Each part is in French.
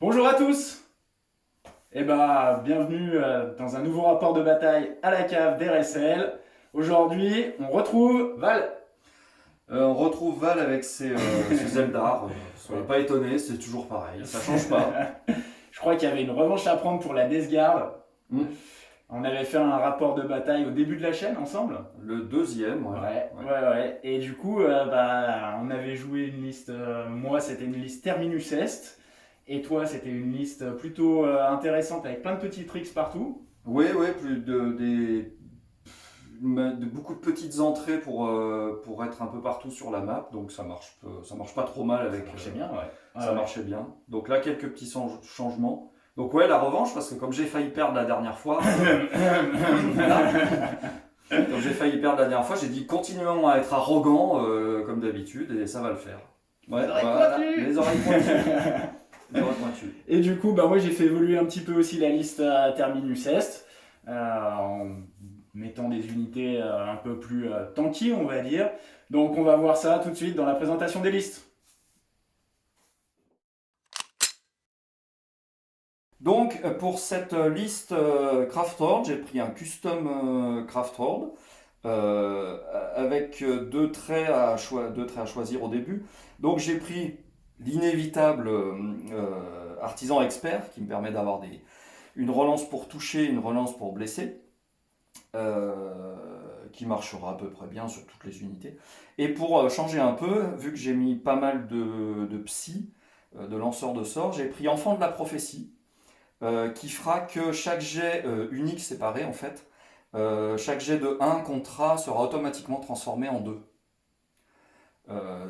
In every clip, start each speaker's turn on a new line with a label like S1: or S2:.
S1: Bonjour à tous! Bienvenue dans un nouveau rapport de bataille à la cave d'RSL. Aujourd'hui, on retrouve Val.
S2: On retrouve Val avec ses Eldar. Soyez pas étonnés, c'est toujours pareil, ça change pas.
S1: Je crois qu'il y avait une revanche à prendre pour la Death Guard.
S2: Hmm.
S1: On avait fait un rapport de bataille au début de la chaîne ensemble.
S2: Le deuxième, ouais.
S1: Ouais,
S2: Ouais.
S1: ouais, ouais. Et du coup, on avait joué une liste. Moi, c'était une liste Terminus Est. Et toi, c'était une liste plutôt intéressante avec plein de petits tricks partout.
S2: Oui, oui, de beaucoup de petites entrées pour être un peu partout sur la map, donc ça marche pas trop mal
S1: Ça
S2: avec.
S1: marchait bien, ouais. Ouais,
S2: Ça
S1: ouais.
S2: marchait bien. Donc là, quelques petits changements. Donc ouais, la revanche, parce que comme j'ai failli perdre la dernière fois, voilà. Comme j'ai failli perdre la dernière fois, j'ai dit continuons à être arrogants comme d'habitude et ça va le faire. Ouais,
S1: Les oreilles
S2: voilà,
S1: pointues.
S2: les oreilles pointues. Les oreilles pointues.
S1: Et du coup, moi j'ai fait évoluer un petit peu aussi la liste à Terminus Est, en mettant des unités un peu plus tanky, on va dire. Donc on va voir ça tout de suite dans la présentation des listes.
S2: Donc pour cette liste Craftord, j'ai pris un custom Craftord avec deux traits à choisir au début. Donc j'ai pris l'inévitable artisan expert qui me permet d'avoir une relance pour toucher, une relance pour blesser. Qui marchera à peu près bien sur toutes les unités. Et pour changer un peu, vu que j'ai mis pas mal de psy, de lanceurs de sorts, j'ai pris Enfant de la prophétie, qui fera que chaque jet unique séparé, en fait, chaque jet de 1 contrat sera automatiquement transformé en 2.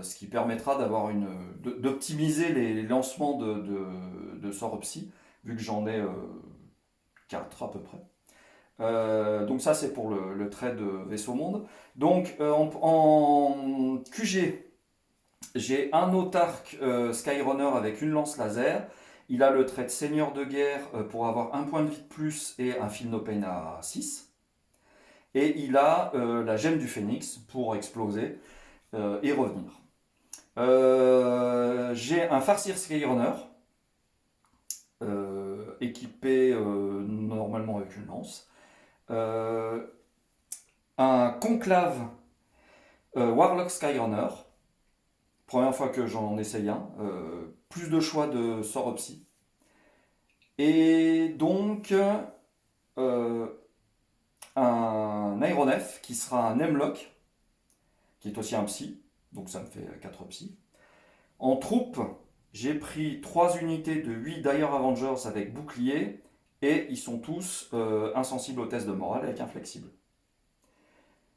S2: Ce qui permettra d'optimiser les lancements de sorts psy, vu que j'en ai 4 à peu près. Donc ça c'est pour le trait de vaisseau monde. Donc en QG, j'ai un autarque Skyrunner avec une lance laser. Il a le trait de seigneur de guerre pour avoir un point de vie de plus et un feel no pain à 6. Et il a la gemme du phénix pour exploser et revenir. J'ai un farcir Skyrunner équipé normalement avec une lance. Euh, un conclave Warlock Skyrunner, première fois que j'en essaye un, plus de choix de sort psy. Et donc euh, un Aéronef qui sera un Hemlock, qui est aussi un psy, donc ça me fait 4 psy. En troupe, j'ai pris 3 unités de 8 Dire Avengers avec bouclier, et ils sont tous insensibles aux tests de morale avec inflexible.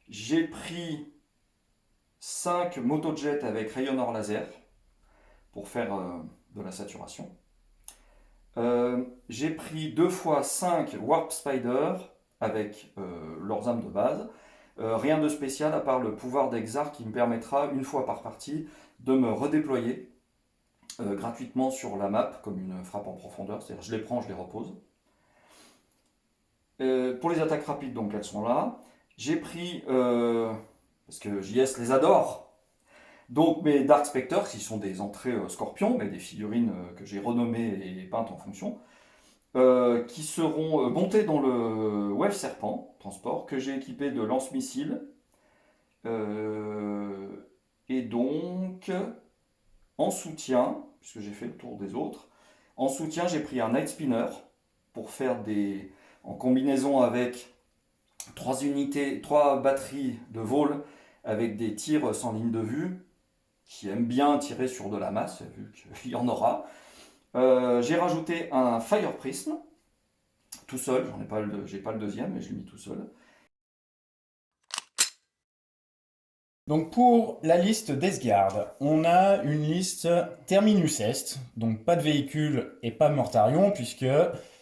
S2: J'ai pris 5 motojets avec rayonneur laser pour faire de la saturation. J'ai pris 2 fois 5 Warp Spider avec leurs armes de base. Rien de spécial à part le pouvoir d'Exar qui me permettra, une fois par partie, de me redéployer gratuitement sur la map comme une frappe en profondeur. C'est-à-dire je les prends, je les repose. Pour les attaques rapides, donc elles sont là. J'ai pris, parce que JS les adore, donc mes Dark Spectres, qui sont des entrées scorpions, mais des figurines que j'ai renommées et peintes en fonction, qui seront montées dans le Wave Serpent transport, que j'ai équipé de lance-missiles. Euh, et donc, en soutien, puisque j'ai fait le tour des autres, en soutien, j'ai pris un Night Spinner pour faire en combinaison avec 3 batteries de vol avec des tirs sans ligne de vue, qui aiment bien tirer sur de la masse, vu qu'il y en aura. J'ai rajouté un Fire Prism, tout seul, j'ai pas le deuxième, mais je l'ai mis tout seul.
S1: Donc pour la liste d'Esgard, on a une liste Terminus Est, donc pas de véhicule et pas Mortarion, puisque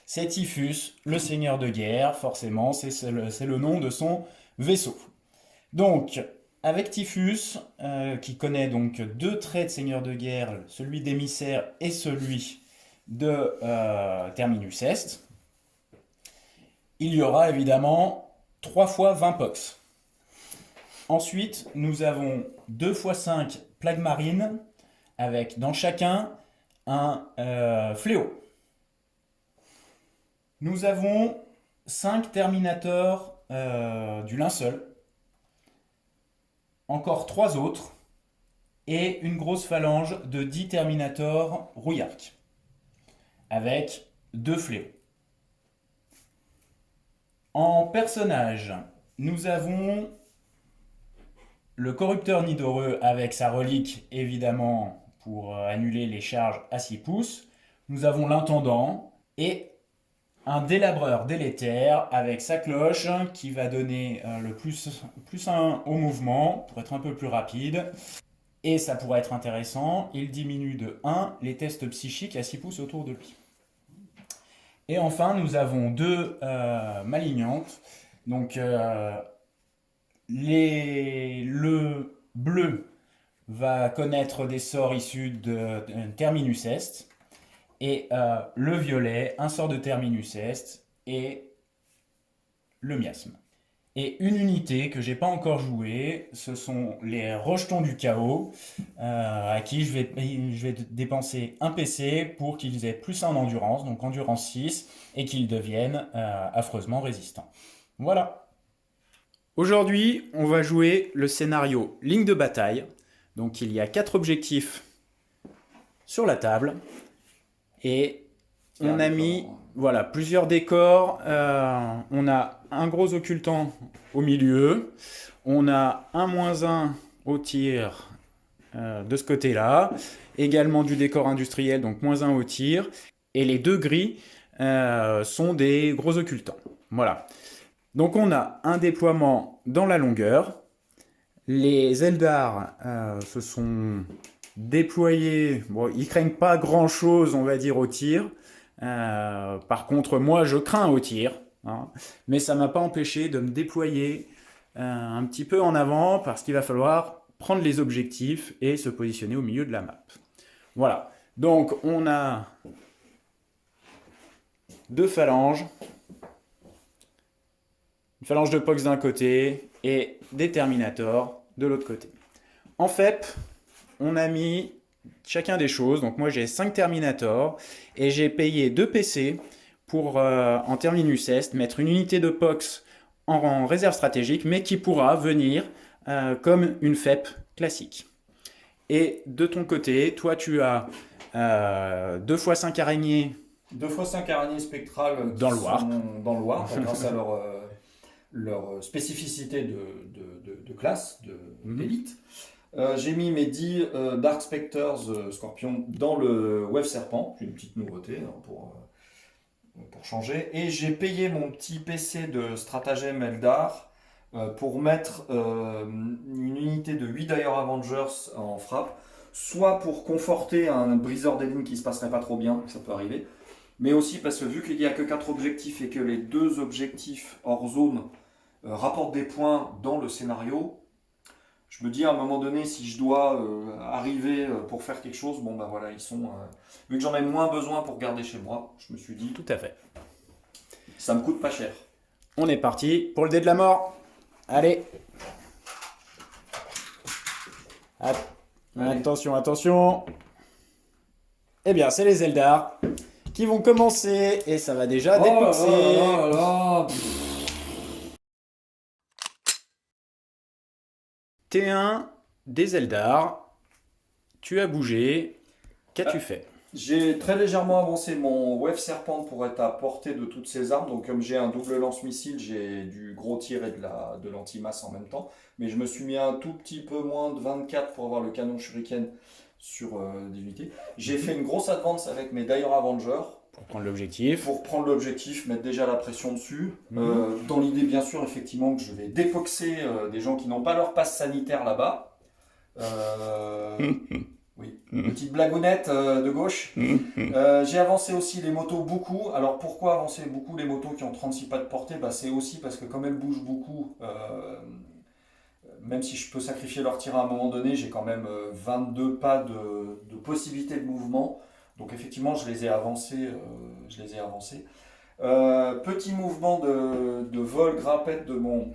S1: c'est Typhus, le seigneur de guerre, forcément, c'est le nom de son vaisseau. Donc, avec Typhus, qui connaît donc deux traits de seigneur de guerre, celui d'émissaire et celui de Terminus Est, il y aura évidemment 3 fois 20 pox. Ensuite, nous avons 2 fois 5 plagues marines, avec dans chacun un fléau. Nous avons 5 Terminators du linceul, encore 3 autres, et une grosse phalange de 10 Terminators rouillards, avec 2 fléaux. En personnage, nous avons le corrupteur nidoreux avec sa relique, évidemment, pour annuler les charges à 6 pouces. Nous avons l'intendant et un délabreur délétère avec sa cloche qui va donner le plus 1 au mouvement pour être un peu plus rapide. Et ça pourrait être intéressant, il diminue de 1 les tests psychiques à 6 pouces autour de lui. Et enfin, nous avons 2 malignantes. Donc, le bleu va connaître des sorts issus de Terminus Est. Et le violet, un sort de Terminus Est et le miasme. Et une unité que j'ai pas encore jouée, ce sont les rejetons du chaos, à qui je vais dépenser un PC pour qu'ils aient plus 1 en endurance, donc endurance 6, et qu'ils deviennent affreusement résistants. Voilà. Aujourd'hui, on va jouer le scénario ligne de bataille. Donc il y a 4 objectifs sur la table. Et on a mis voilà, plusieurs décors. On a un gros occultant au milieu. On a un -1 au tir de ce côté-là. Également du décor industriel, donc -1 au tir. Et les 2 gris sont des gros occultants. Voilà. Donc on a un déploiement dans la longueur. Les Eldar se sont déployés. Bon, ils craignent pas grand-chose, on va dire, au tir. Par contre, moi, je crains au tir. Hein, mais ça ne m'a pas empêché de me déployer un petit peu en avant parce qu'il va falloir prendre les objectifs et se positionner au milieu de la map. Voilà. Donc, on a 2 phalanges. Une phalange de Pox d'un côté et des Terminators de l'autre côté. En FEP, on a mis chacun des choses. Donc moi j'ai 5 Terminators et j'ai payé 2 PC pour en Terminus Est mettre une unité de Pox en réserve stratégique mais qui pourra venir comme une FEP classique. Et de ton côté, toi tu as 2 x 5 araignées.
S2: 2 x 5 araignées spectrales
S1: dans le Warp.
S2: Dans le Warp grâce à leur spécificité de classe, d'élite. J'ai mis mes 10 Dark Spectres Scorpions dans le Wave Serpent, j'ai une petite nouveauté hein, pour changer. Et j'ai payé mon petit PC de stratagème Eldar pour mettre une unité de 8 Dire Avengers en frappe, soit pour conforter un briseur des lignes qui se passerait pas trop bien, ça peut arriver, mais aussi parce que vu qu'il n'y a que 4 objectifs et que les 2 objectifs hors zone rapportent des points dans le scénario, je me dis à un moment donné, si je dois arriver pour faire quelque chose, bon ben voilà, ils sont. Vu que j'en ai moins besoin pour garder chez moi, je me suis dit.
S1: Tout à fait.
S2: Ça me coûte pas cher.
S1: On est parti pour le dé de la mort. Allez. Allez. Attention, attention. Eh bien, c'est les Eldar qui vont commencer et ça va déjà dépoxer. T1 des Eldar. Tu as bougé. Qu'as-tu fait?
S2: J'ai très légèrement avancé mon Wave Serpent pour être à portée de toutes ces armes. Donc comme j'ai un double lance-missile, j'ai du gros tir et de l'anti-masse en même temps. Mais je me suis mis un tout petit peu moins de 24 pour avoir le canon shuriken sur des unités. J'ai fait une grosse advance avec mes Dire Avengers.
S1: Pour prendre l'objectif.
S2: Pour prendre l'objectif, mettre déjà la pression dessus. Dans l'idée bien sûr effectivement que je vais dépoxer des gens qui n'ont pas leur passe sanitaire là-bas. Oui, petite blagounette de gauche. J'ai avancé aussi les motos beaucoup. Alors pourquoi avancer beaucoup les motos qui ont 36 pas de portée? C'est aussi parce que comme elles bougent beaucoup, même si je peux sacrifier leur tir à un moment donné, j'ai quand même 22 pas de possibilité de mouvement. Donc effectivement, je les ai avancés. Petit mouvement de vol grappette de mon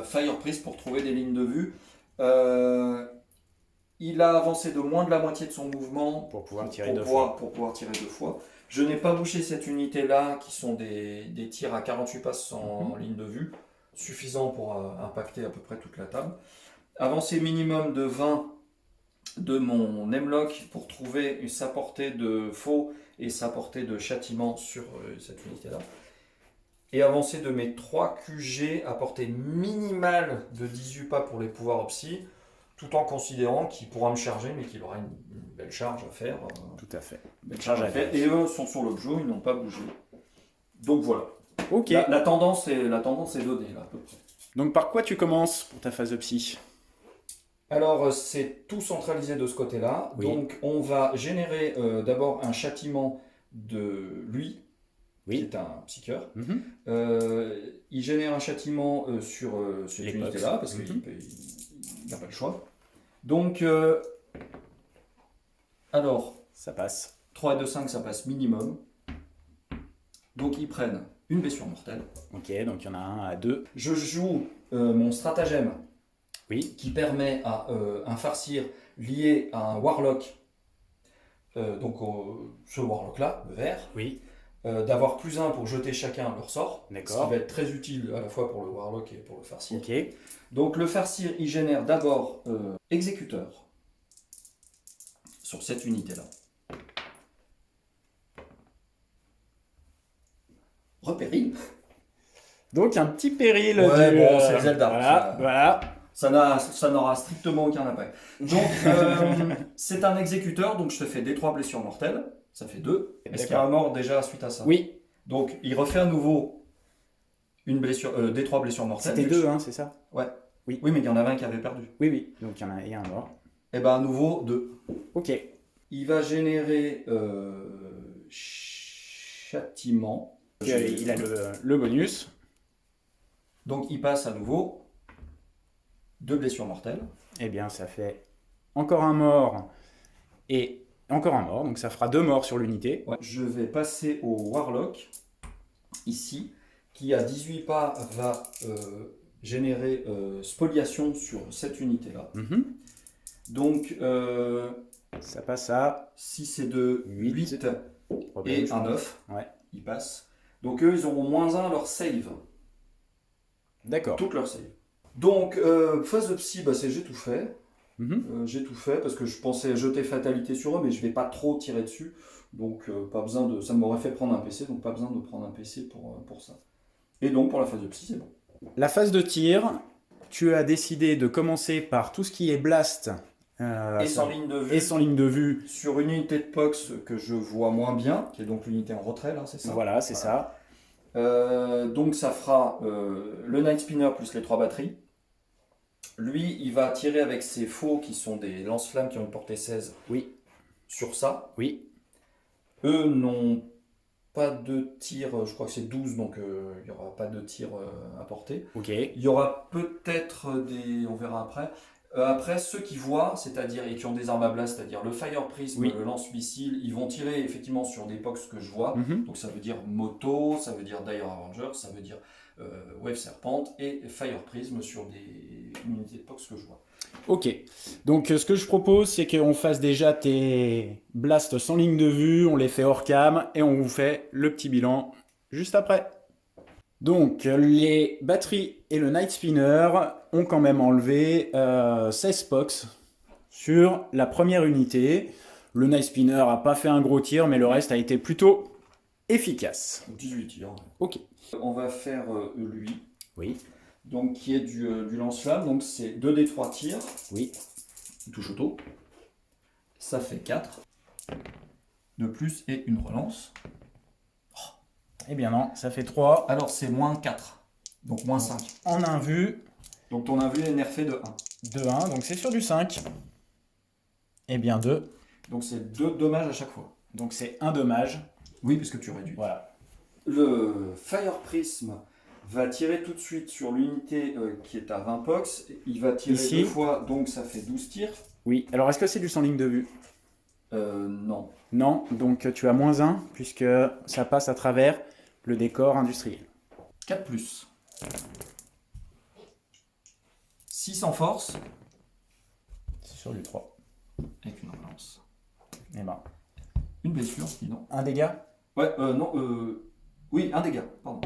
S2: Fire Priest pour trouver des lignes de vue. Il a avancé de moins de la moitié de son mouvement
S1: Pour pouvoir tirer deux fois.
S2: pour pouvoir tirer 2 fois. Je n'ai pas bouché cette unité-là, qui sont des tirs à 48 passes en ligne de vue, suffisant pour impacter à peu près toute la table. Avancé minimum de 20 de mon Hemlock pour trouver sa portée de faux et sa portée de châtiment sur cette unité-là. Et avancé de mes 3 QG à portée minimale de 18 pas pour les pouvoirs psy, tout en considérant qu'il pourra me charger, mais qu'il aura une belle charge à faire.
S1: Tout à fait.
S2: Belle charge à faire. Et eux sont sur l'objet, ils n'ont pas bougé. Donc voilà.
S1: Ok.
S2: La tendance est donnée là à peu près.
S1: Donc par quoi tu commences pour ta phase de psy?
S2: Alors c'est tout centralisé de ce côté-là.
S1: Oui.
S2: Donc on va générer d'abord un châtiment de lui, qui
S1: Oui.
S2: est un psycheur.
S1: Mhm.
S2: Il génère un châtiment sur cette
S1: Les
S2: unité-là,
S1: box.
S2: parce qu'il
S1: Mhm.
S2: n'a pas le choix. Donc, alors,
S1: Ça passe.
S2: 3 et 2, 5, ça passe minimum. Donc ils prennent une blessure mortelle.
S1: Ok, donc il y en a un à 2.
S2: Je joue mon stratagème
S1: Oui.
S2: qui permet à un farcir lié à un warlock, donc ce warlock-là, le vert,
S1: Oui.
S2: d'avoir +1 pour jeter chacun leur sort, ce qui
S1: D'accord.
S2: va être très utile à la fois pour le warlock et pour le farcir.
S1: Ok.
S2: Donc le farcir, il génère d'abord exécuteur sur cette unité-là. Repéril.
S1: Donc un petit péril.
S2: Ouais,
S1: du,
S2: bon, c'est Zelda.
S1: Voilà. Voilà.
S2: Ça n'aura strictement aucun impact. Donc, c'est un exécuteur, donc je te fais des 3 blessures mortelles. Ça fait 2. Est-ce qu'il y a un mort déjà suite à ça?
S1: Oui.
S2: Donc, il refait à nouveau une blessure, des 3 blessures mortelles.
S1: C'était 2, hein, c'est ça?
S2: Ouais.
S1: Oui.
S2: Oui, mais il y en avait un qui avait perdu.
S1: Oui, oui. Donc il y en a un mort.
S2: Et ben à nouveau 2.
S1: Ok.
S2: Il va générer châtiment.
S1: Il a le bonus.
S2: Donc, il passe à nouveau 2 blessures mortelles.
S1: Eh bien, ça fait encore un mort et encore un mort. Donc ça fera 2 morts sur l'unité.
S2: Ouais. Je vais passer au Warlock, ici, qui à 18 pas va générer spoliation sur cette unité-là.
S1: Mhm.
S2: Donc,
S1: Ça passe à
S2: 6 et 2, 8
S1: problème,
S2: et
S1: je
S2: un
S1: pense.
S2: 9.
S1: Ouais.
S2: Ils passent. Donc, eux, ils auront -1 à leur save.
S1: D'accord.
S2: Toutes leurs saves. Donc, phase de psy, bah, c'est j'ai tout fait.
S1: Mhm.
S2: J'ai tout fait parce que je pensais jeter fatalité sur eux, mais je vais pas trop tirer dessus. Donc, pas besoin de. Ça m'aurait fait prendre un PC, donc pas besoin de prendre un PC pour ça. Et donc, pour la phase de psy, c'est bon.
S1: La phase de tir, tu as décidé de commencer par tout ce qui est blast
S2: Et sans ligne de vue.
S1: et sans ligne de vue.
S2: Sur une unité de POX que je vois moins bien, qui est donc l'unité en retrait, là, c'est ça?
S1: Voilà, c'est ça.
S2: Donc, ça fera le Night Spinner plus les 3 batteries. Lui, il va tirer avec ses faux qui sont des lance-flammes qui ont une portée 16
S1: Oui.
S2: sur ça.
S1: Oui.
S2: Eux n'ont pas de tir, je crois que c'est 12, donc il n'y aura pas de tir à portée.
S1: Ok.
S2: Il y aura peut-être des. On verra après. Après, ceux qui voient, c'est-à-dire et qui ont des armes à blast, c'est-à-dire le Fire Prism,
S1: Oui.
S2: le lance-missile, ils vont tirer effectivement sur des POX que je vois.
S1: Mhm.
S2: Donc ça veut dire Moto, ça veut dire Dire Avenger, ça veut dire Wave Serpent et Fire Prism sur des unités de POX que je vois.
S1: Ok. Donc ce que je propose, c'est qu'on fasse déjà tes blasts sans ligne de vue, on les fait hors cam et on vous fait le petit bilan juste après. Donc les batteries et le Night Spinner ont quand même enlevé 16 POX sur la première unité. Le Night Spinner n'a pas fait un gros tir, mais le reste a été plutôt efficace.
S2: 18 tirs.
S1: Ok.
S2: On va faire lui.
S1: Oui.
S2: Donc qui est du lance-flamme, donc c'est 2d3 tirs,
S1: Oui.
S2: il touche auto, ça fait 4 de plus et une relance.
S1: Eh bien non, ça fait 3
S2: Alors c'est -4, donc -5.
S1: en un vu,
S2: Donc ton invu est nerfé de 1.
S1: de 1, donc c'est sur du 5. Eh bien 2,
S2: Donc c'est 2 dommages à chaque fois.
S1: donc c'est un dommage.
S2: Oui, puisque tu réduis.
S1: Voilà.
S2: Le Fire Prism va tirer tout de suite sur l'unité qui est à 20 pox. Il va tirer
S1: Ici.
S2: 2 fois, donc ça fait 12 tirs.
S1: Oui, alors est-ce que c'est du sans ligne de vue?
S2: Non.
S1: Non, donc tu as -1 puisque ça passe à travers le décor industriel.
S2: 4 plus. 6 en force.
S1: C'est sur du 3.
S2: avec une relance.
S1: Eh ben,
S2: Une blessure, sinon.
S1: un dégât?
S2: Ouais, non, oui, un dégât, pardon.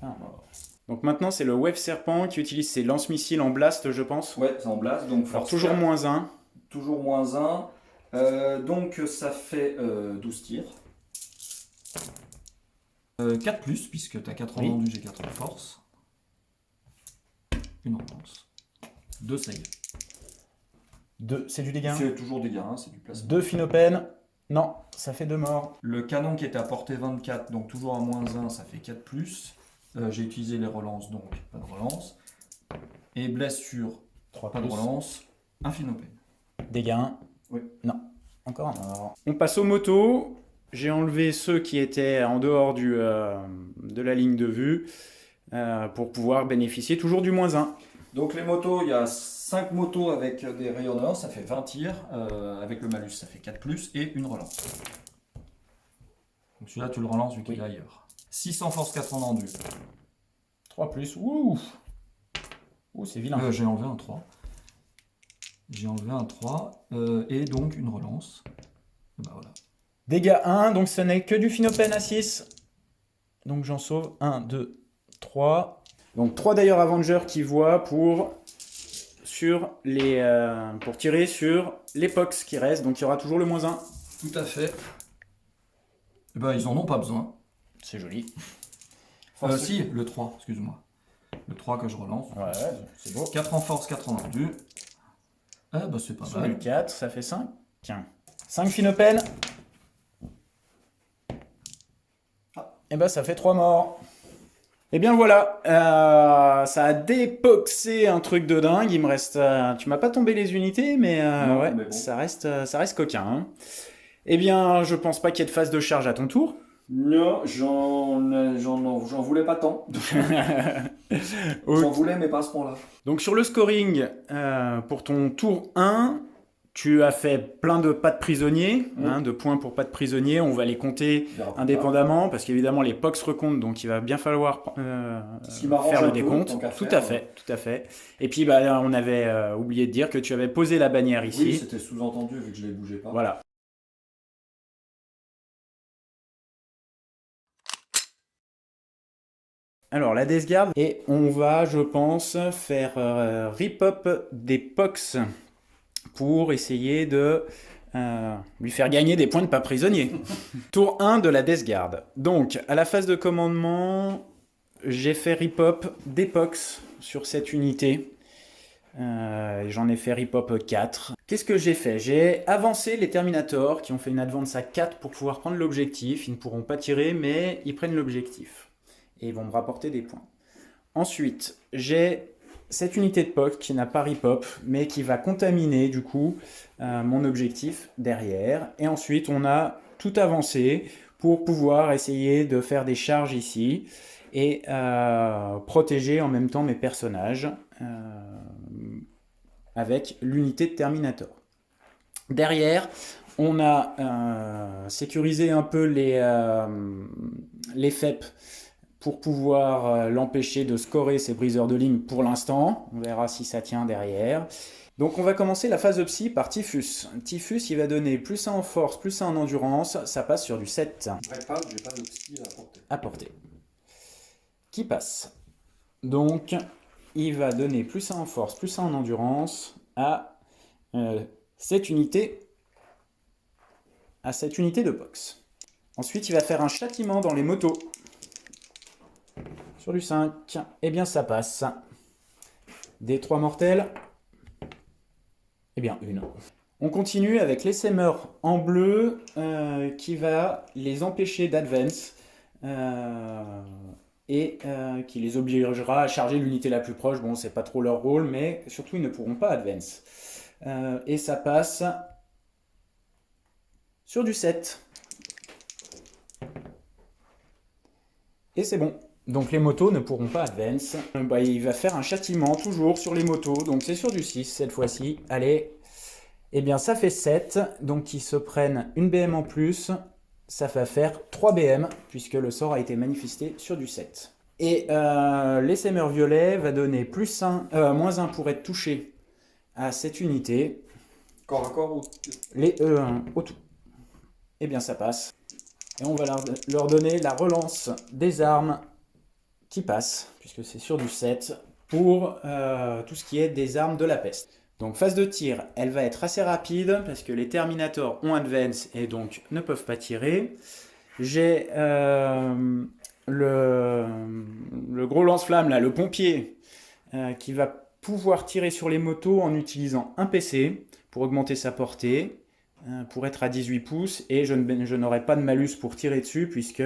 S1: Un mort. Donc maintenant, c'est le Wave Serpent qui utilise ses lance-missiles en blast, je pense.
S2: Ouais, c'est en blast, donc
S1: Alors
S2: force
S1: toujours
S2: 4,
S1: moins 1.
S2: toujours moins 1. Donc ça fait 12 tirs. 4 plus, puisque tu as 4 en
S1: Oui.
S2: vendu, j'ai 4 en force. Une relance. 2 save.
S1: C'est du dégât.
S2: C'est toujours dégâts, hein, c'est du placement.
S1: 2 Phinopène. Non, ça fait 2 morts.
S2: Le canon qui était à portée 24, donc toujours à moins 1, ça fait 4 plus. J'ai utilisé les relances, donc pas de relance. Et blessure,
S1: 3
S2: pas de
S1: plus.
S2: relance. Un Phinopène.
S1: Dégâts 1.
S2: Oui.
S1: Non, encore un mort. On passe aux motos. J'ai enlevé ceux qui étaient en dehors de la ligne de vue pour pouvoir bénéficier toujours du moins 1.
S2: Donc les motos, il y a 5 motos avec des rayonneurs, ça fait 20 tirs. Avec le malus, ça fait 4 plus et une relance. Donc celui-là, tu le relances vu qu'il est ailleurs. 6 en force, 4 en endu.
S1: 3 plus. Ouh, c'est vilain.
S2: J'ai enlevé un 3. J'ai enlevé un 3 et donc une relance. Et bah voilà.
S1: Dégâts 1, donc ce n'est que du Phinopène à 6. Donc j'en sauve 1, 2, 3. Donc 3 d'ailleurs Avengers qui voient pour tirer sur les pox qui restent. Donc il y aura toujours le moins 1.
S2: Tout à fait. Et ben, ils en ont pas besoin.
S1: C'est joli.
S2: Si, le 3, excuse-moi. Le 3 que je relance.
S1: Ouais, c'est beau.
S2: 4 en force, 4 en endu. Ah bah c'est pas
S1: Sur
S2: mal.
S1: le 4, ça fait 5. Tiens. 5 Phinopène. Et ben ça fait 3 morts. Et bien voilà, ça a dépoxé un truc de dingue. Il me reste, tu m'as pas tombé les unités, mais,
S2: Non,
S1: ouais,
S2: mais bon.
S1: ça reste coquin. Hein. Eh bien, je pense pas qu'il y ait de phase de charge à ton tour.
S2: Non, j'en voulais pas tant. J'en voulais, mais pas à ce point-là.
S1: Donc sur le scoring, pour ton tour 1, tu as fait plein de pas de prisonniers, de points pour pas de prisonniers. On va les compter indépendamment, parce qu'évidemment les POX recomptent, donc il va bien falloir faire le décompte. Tout à fait. Et puis on avait oublié de dire que tu avais posé la bannière ici.
S2: Oui, c'était sous-entendu vu que je ne les bougeais pas.
S1: Voilà. Alors la Death Guard, et on va, je pense, faire rip-up des POX pour essayer de lui faire gagner des points de pas prisonnier. Tour 1 de la Death Guard. Donc, à la phase de commandement, j'ai fait rip-up des POX sur cette unité. J'en ai fait rip-up 4. Qu'est-ce que j'ai fait? J'ai avancé les Terminators qui ont fait une advance à 4 pour pouvoir prendre l'objectif. Ils ne pourront pas tirer, mais ils prennent l'objectif. Et ils vont me rapporter des points. Ensuite, j'ai cette unité de POC qui n'a pas rip-up, mais qui va contaminer du coup mon objectif derrière. Et ensuite, on a tout avancé pour pouvoir essayer de faire des charges ici et protéger en même temps mes personnages avec l'unité de Terminator. Derrière, on a sécurisé un peu les FEP pour pouvoir l'empêcher de scorer ses briseurs de ligne pour l'instant. On verra si ça tient derrière. Donc on va commencer la phase de psy par Typhus. Typhus, il va donner plus 1 en force, plus 1 en endurance. Ça passe sur du 7.
S2: J'ai pas de psy à apporter.
S1: À porter. Qui passe. Donc, il va donner plus 1 en force, plus 1 en endurance à cette unité de box. Ensuite, il va faire un châtiment dans les motos. Sur du 5, eh bien ça passe. Des 3 mortels, eh bien une. On continue avec l'Essemer en bleu qui va les empêcher d'advance et qui les obligera à charger l'unité la plus proche. Bon, c'est pas trop leur rôle, mais surtout ils ne pourront pas advance. Et ça passe sur du 7. Et c'est bon. Donc les motos ne pourront pas advance. Il va faire un châtiment toujours sur les motos. Donc c'est sur du 6 cette fois-ci. Allez. Eh bien ça fait 7. Donc ils se prennent une BM en plus. Ça va faire 3 BM puisque le sort a été manifesté sur du 7. Et l'Essemer violet va donner moins 1 pour être touché à cette unité,
S2: Corps à corps ou...
S1: les E1 au tout. Eh bien ça passe. Et on va leur donner la relance des armes qui passe, puisque c'est sur du 7, pour tout ce qui est des armes de la peste. Donc phase de tir, elle va être assez rapide, parce que les Terminators ont advance et donc ne peuvent pas tirer. J'ai le gros lance-flamme, là, le pompier, qui va pouvoir tirer sur les motos en utilisant un PC pour augmenter sa portée, pour être à 18 pouces, et je n'aurai pas de malus pour tirer dessus, puisque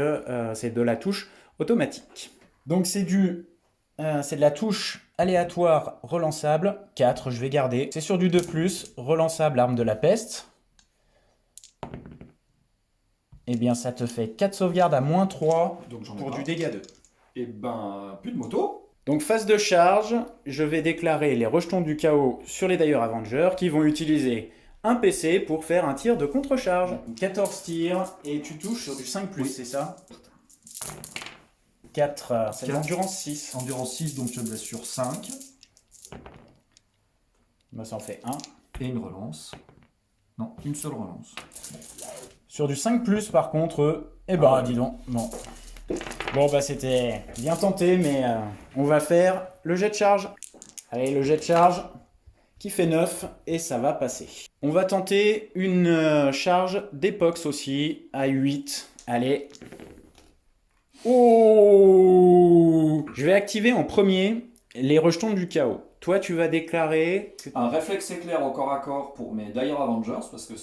S1: c'est de la touche automatique. Donc c'est de la touche aléatoire relançable, 4, je vais garder. C'est sur du 2+, relançable arme de la peste. Eh bien ça te fait 4 sauvegardes à -3
S2: Donc j'en ai
S1: pour
S2: pas.
S1: du dégât 2.
S2: Et ben, plus de moto.
S1: Donc phase de charge, je vais déclarer les rejetons du chaos sur les Dire Avengers qui vont utiliser un PC pour faire un tir de contre-charge. 14 tirs et tu touches sur du 5+,
S2: Oui.
S1: c'est ça? 4, c'est l'endurance 6.
S2: Endurance 6, donc je blesse sur 5.
S1: Bah, ça en fait 1.
S2: Et une relance. Non, une seule relance.
S1: Sur du 5+, par contre, eh ben, dis donc, bon. Bon, bah, c'était bien tenté, mais on va faire le jet de charge. Allez, le jet de charge qui fait 9, et ça va passer. On va tenter une charge d'épox aussi, à 8. Allez. Oh! Je vais activer en premier les rejetons du chaos. Toi, tu vas déclarer...
S2: Un réflexe éclair au corps à corps pour mes Dire Avengers, parce que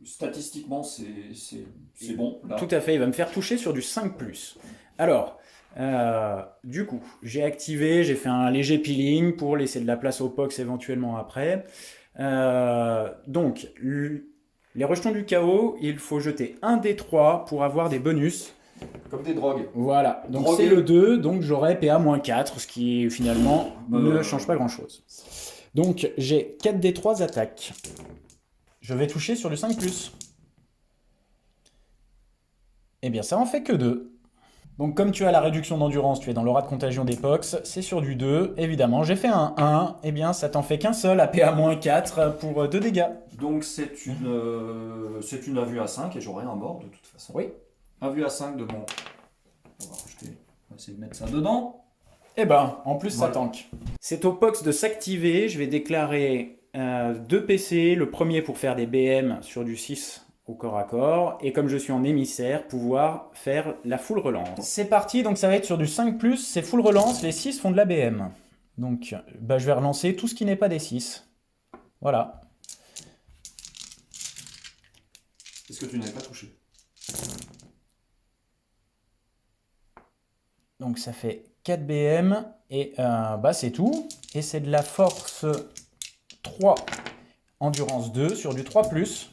S2: statistiquement, c'est bon. Là.
S1: Tout à fait, il va me faire toucher sur du 5+. Alors, du coup, j'ai activé, j'ai fait un léger peeling pour laisser de la place au POX éventuellement après. Donc, les rejetons du chaos, il faut jeter un des 3 pour avoir des bonus.
S2: Comme des drogues.
S1: Voilà, donc
S2: Drogué.
S1: c'est le 2, donc j'aurai PA-4, ce qui finalement ne change pas grand-chose. Donc, j'ai 4 des 3 attaques. Je vais toucher sur du 5+. Eh bien, ça en fait que 2. Donc, comme tu as la réduction d'endurance, tu es dans l'aura de contagion d'épox, c'est sur du 2, évidemment. J'ai fait un 1, eh bien, ça t'en fait qu'un seul à PA-4 pour 2 dégâts.
S2: Donc c'est une à vue à 5 et j'aurai un mort de toute façon.
S1: Oui.
S2: Un vue à 5 de mon... On va rejeter. On va essayer de mettre ça dedans.
S1: Eh ben, en plus,
S2: Voilà.
S1: ça tank. C'est au POX de s'activer. Je vais déclarer 2 PC. Le premier pour faire des BM sur du 6 au corps à corps. Et comme je suis en émissaire, pouvoir faire la full relance. C'est parti, donc ça va être sur du 5+, c'est full relance. Les 6 font de la BM. Donc, bah, je vais relancer tout ce qui n'est pas des 6. Voilà.
S2: Est-ce que tu n'avais pas touché?
S1: Donc ça fait 4 BM et bah c'est tout. Et c'est de la force 3, endurance 2 sur du 3+.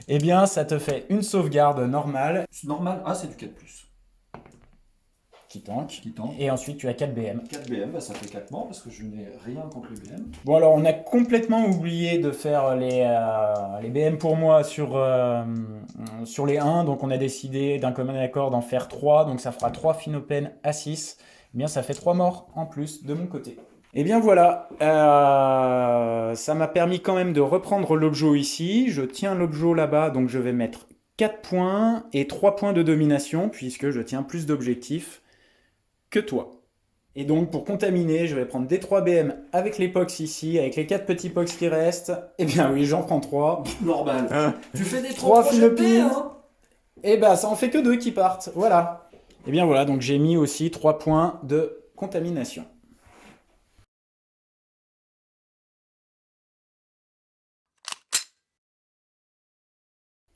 S1: Eh bien ça te fait une sauvegarde normale
S2: C'est normal. Ah, c'est du 4+.
S1: qui tank.
S2: Qui tente.
S1: Et ensuite tu as 4 BM.
S2: 4 BM, bah, ça fait 4 morts parce que je n'ai rien contre les BM.
S1: Bon alors on a complètement oublié de faire les BM pour moi sur les 1. Donc on a décidé d'un commun accord d'en faire 3. Donc ça fera 3 Phinopènes à 6. Eh bien ça fait 3 morts en plus de mon côté. Et bien voilà, ça m'a permis quand même de reprendre l'objet ici. Je tiens l'objet là-bas, donc je vais mettre 4 points et 3 points de domination, puisque je tiens plus d'objectifs que toi. Et donc pour contaminer, je vais prendre des 3 BM avec les POX ici, avec les 4 petits POX qui restent. Eh bien oui, j'en prends 3.
S2: Normal. Tu fais des
S1: 3
S2: 3
S1: Philippines.
S2: hein.
S1: Et bah ça en fait que 2 qui partent, voilà. Et bien voilà, donc j'ai mis aussi 3 points de contamination.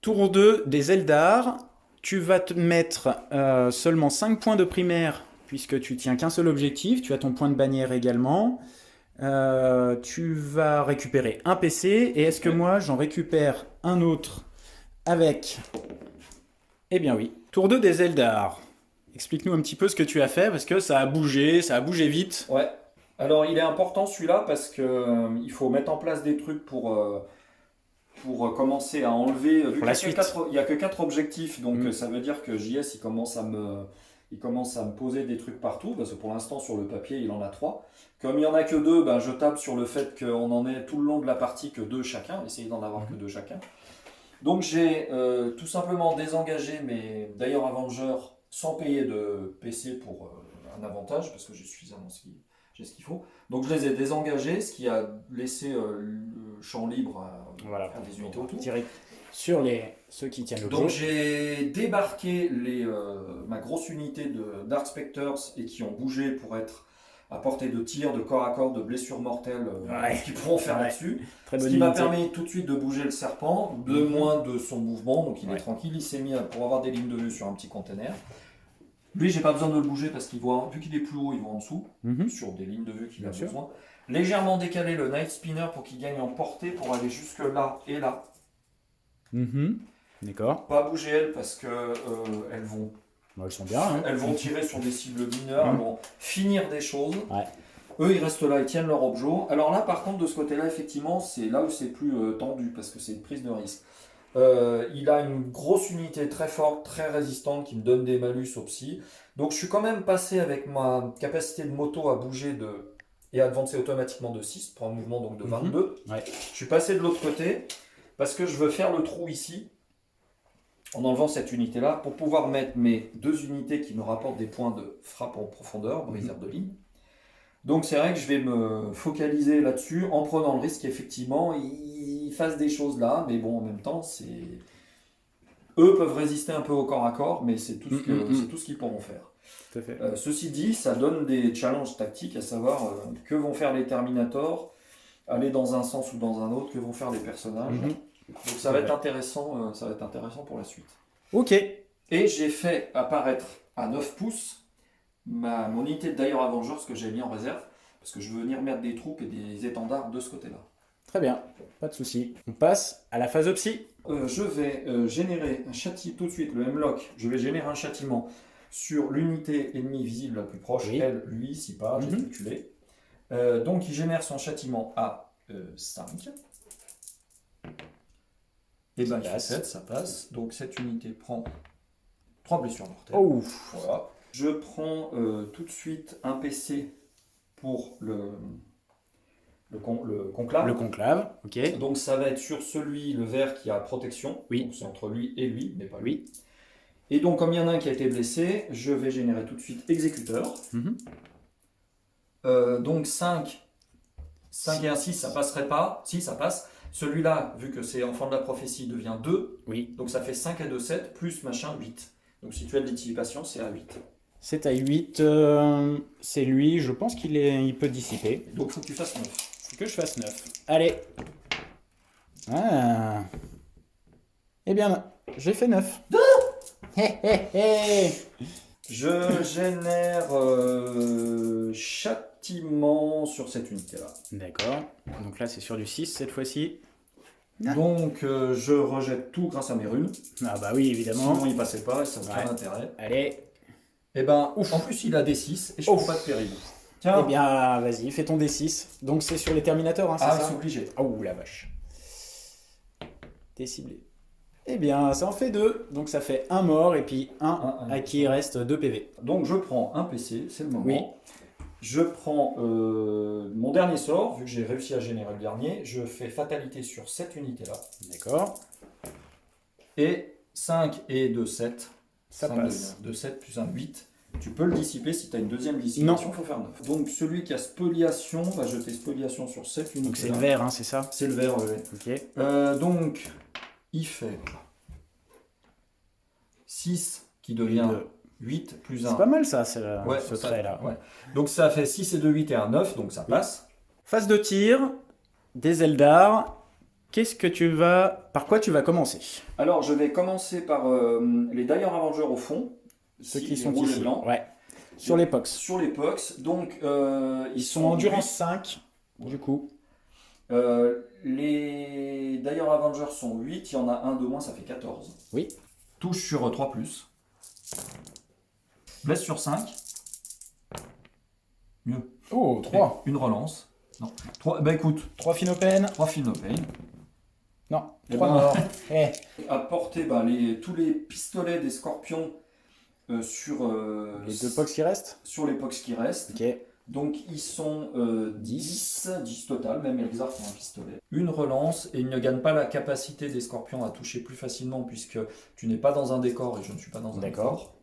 S1: Tour 2 des Eldar. Tu vas te mettre seulement 5 points de primaire, puisque tu tiens qu'un seul objectif. Tu as ton point de bannière également. Tu vas récupérer un PC. Et est-ce que moi, j'en récupère un autre avec... Eh bien oui. Tour 2 des Eldar. Explique-nous un petit peu ce que tu as fait, parce que ça a bougé vite.
S2: Ouais. Alors il est important celui-là parce que il faut mettre en place des trucs pour commencer à enlever. Vu
S1: Pour la
S2: qu'il
S1: suite.
S2: n'y a que 4 objectifs, donc
S1: Mm.
S2: ça veut dire que JS il commence à me il commence à me poser des trucs partout, parce que pour l'instant sur le papier il en a 3. Comme il n'y en a que 2, ben, je tape sur le fait qu'on en ait tout le long de la partie que 2 chacun, essayer d'en avoir que 2 chacun. Donc j'ai tout simplement désengagé mes d'ailleurs Avenger sans payer de PC pour un avantage, parce que j'ai suffisamment j'ai ce qu'il faut. Donc je les ai désengagés, ce qui a laissé le champ libre
S1: Voilà.
S2: à des unités autour.
S1: Tirer sur ceux qui tiennent le
S2: Donc
S1: jeu.
S2: j'ai débarqué ma grosse unité de Dark Spectres et qui ont bougé pour être à portée de tir, de corps à corps, de blessures mortelles, ce qu'ils pourront faire là-dessus.
S1: Très
S2: Ce
S1: bonne
S2: qui m'a
S1: unité.
S2: permis tout de suite de bouger le serpent, de moins de son mouvement, donc il est tranquille, il s'est mis pour avoir des lignes de vue sur un petit container. Lui, j'ai pas besoin de le bouger parce qu'il voit, vu qu'il est plus haut, il voit en dessous, sur des lignes de vue qu'il a besoin. Légèrement décaler le Night Spinner pour qu'il gagne en portée pour aller jusque là et là.
S1: D'accord.
S2: Pas bouger elles parce que elles vont.
S1: Elles sont bien. Hein.
S2: Elles vont tirer sur des cibles mineures, elles vont finir des choses.
S1: Ouais.
S2: Eux, ils restent là, ils tiennent leur objet. Alors là, par contre, de ce côté-là, effectivement, c'est là où c'est plus tendu parce que c'est une prise de risque. Il a une grosse unité très forte, très résistante qui me donne des malus au psy. Donc je suis quand même passé avec ma capacité de moto à bouger et à avancer automatiquement de 6 pour un mouvement donc de 22.
S1: Ouais.
S2: Je suis passé de l'autre côté parce que je veux faire le trou ici en enlevant cette unité-là pour pouvoir mettre mes 2 unités qui me rapportent des points de frappe en profondeur, briseur de ligne. Donc c'est vrai que je vais me focaliser là-dessus en prenant le risque qu'effectivement ils fassent des choses là, mais bon en même temps eux peuvent résister un peu au corps à corps, mais c'est tout ce qu'ils pourront faire.
S1: Tout à fait.
S2: Ceci dit, ça donne des challenges tactiques, à savoir que vont faire les Terminators, aller dans un sens ou dans un autre, que vont faire les personnages. Donc ça va être intéressant, pour la suite.
S1: Ok.
S2: Et j'ai fait apparaître à 9 pouces mon unité de Dire Avengers que j'ai mis en réserve, parce que je veux venir mettre des troupes et des étendards de ce côté-là.
S1: Très bien, pas de souci. On passe à la phase psy.
S2: Je vais générer un châtiment tout de suite, le Hemlock. Je vais générer un châtiment sur l'unité ennemie visible la plus proche, elle, lui, si pas, j'ai spéculé. Donc il génère son châtiment à 5. Et bien il fait 7, ça passe. Donc cette unité prend 3 blessures mortelles.
S1: Oh.
S2: Voilà. Je prends tout de suite un PC pour le conclave.
S1: Le conclave, ok.
S2: Donc ça va être sur le vert qui a protection.
S1: Oui.
S2: Donc c'est entre lui et lui, mais pas lui. Et donc comme il y en a un qui a été blessé, je vais générer tout de suite exécuteur. Donc 5 et un 6, ça passerait pas. Si, ça passe. Celui-là, vu que c'est enfant de la prophétie, devient 2.
S1: Oui.
S2: Donc ça fait 5 et 2, 7, plus machin, 8. Donc si tu as de l'anticipation, c'est à 8.
S1: C'est à 8, c'est lui, je pense il peut dissiper.
S2: Donc il faut que tu fasses 9.
S1: Faut que je fasse 9. Allez. Ah. Eh bien, j'ai fait 9.
S2: Je génère châtiment sur cette unité-là.
S1: D'accord. Donc là, c'est sur du 6 cette fois-ci.
S2: Donc je rejette tout grâce à mes runes.
S1: Ah bah oui, évidemment.
S2: Sinon il passait pas et ça n'a aucun intérêt.
S1: Allez.
S2: Et ben, en plus il a des 6 et je trouve pas de péril. Tiens.
S1: Eh bien, vas-y, fais ton D6. Donc c'est sur les Terminators, hein, c'est ça?
S2: Ah, c'est obligé.
S1: Oh la vache. T'es ciblé. Eh bien, ça en fait 2. Donc ça fait un mort et puis un à qui il reste 2 PV.
S2: Donc je prends un PC, c'est le moment.
S1: Oui.
S2: Je prends mon dernier sort, vu que j'ai réussi à générer le dernier. Je fais fatalité sur cette unité-là.
S1: D'accord.
S2: Et 5 et 2, 7.
S1: Ça passe.
S2: 2, 7 plus 1, 8. Tu peux le dissiper si tu as une deuxième dissipation, il faut faire 9. Donc celui qui a spoliation va jeter spoliation sur cette unité.
S1: Donc c'est le vert, hein, c'est ça?
S2: C'est le vert, oui.
S1: Ok.
S2: Donc il fait 6 qui devient 8 plus 1.
S1: C'est pas mal ça, ce trait-là.
S2: Ouais. Donc ça fait 6 et 2, 8 et 1, 9, donc ça passe.
S1: Phase de tir, des Eldar. Par quoi tu vas commencer?
S2: Alors je vais commencer par les Dire Avengers au fond.
S1: Ceux qui sont
S2: rouges et
S1: ici.
S2: blancs.
S1: Ouais. Sur les POX.
S2: Sur les POX. Donc
S1: ils sont endurance 5, du coup.
S2: Les Dire Avengers sont 8, il y en a un de moins, ça fait 14.
S1: Oui.
S2: Touche sur 3+. Blesse sur 5. Mieux.
S1: Oh, 3.
S2: Une relance. Non. 3, bah écoute.
S1: 3 Finopènes.
S2: 3 Finopane.
S1: Non,
S2: Et
S1: 3 morts.
S2: À porter tous les pistolets des scorpions sur,
S1: Les 2 box qui restent?
S2: sur les box qui restent.
S1: Ok.
S2: Donc ils sont 10 total, même Elzar qui a un pistolet. Une relance et il ne gagne pas la capacité des scorpions à toucher plus facilement puisque tu n'es pas dans un décor et je ne suis pas dans un décor.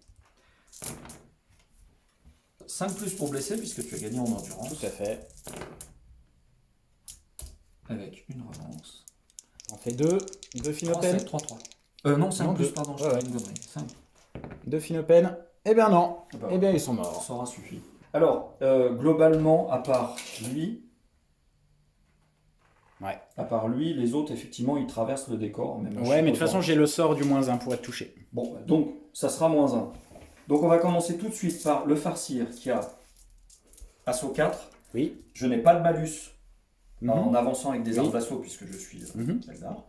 S2: 5 plus pour blesser puisque tu as gagné en endurance.
S1: Tout à fait.
S2: Avec une relance.
S1: On fait 2 Finopène.
S2: 3-3. Non, 5
S1: Non,
S2: plus,
S1: deux.
S2: pardon, je
S1: Ouais,
S2: fais
S1: ouais.
S2: une connerie. 5.
S1: 2 Finopène. Eh bien non.
S2: Ah bah,
S1: Eh bien ils sont morts.
S2: ça aura suffi. Alors, globalement, à part lui,
S1: Ouais.
S2: à part lui, les autres, effectivement, ils traversent le décor. Même
S1: Ouais, mais de toute façon, j'ai le sort du -1 pour être touché.
S2: Bon, donc, ça sera -1. Donc, on va commencer tout de suite par le farcir qui a assaut 4.
S1: Oui.
S2: Je n'ai pas de malus
S1: Mhm.
S2: en avançant avec des
S1: Oui.
S2: armes d'assaut puisque je suis
S1: Mhm.
S2: Eldar.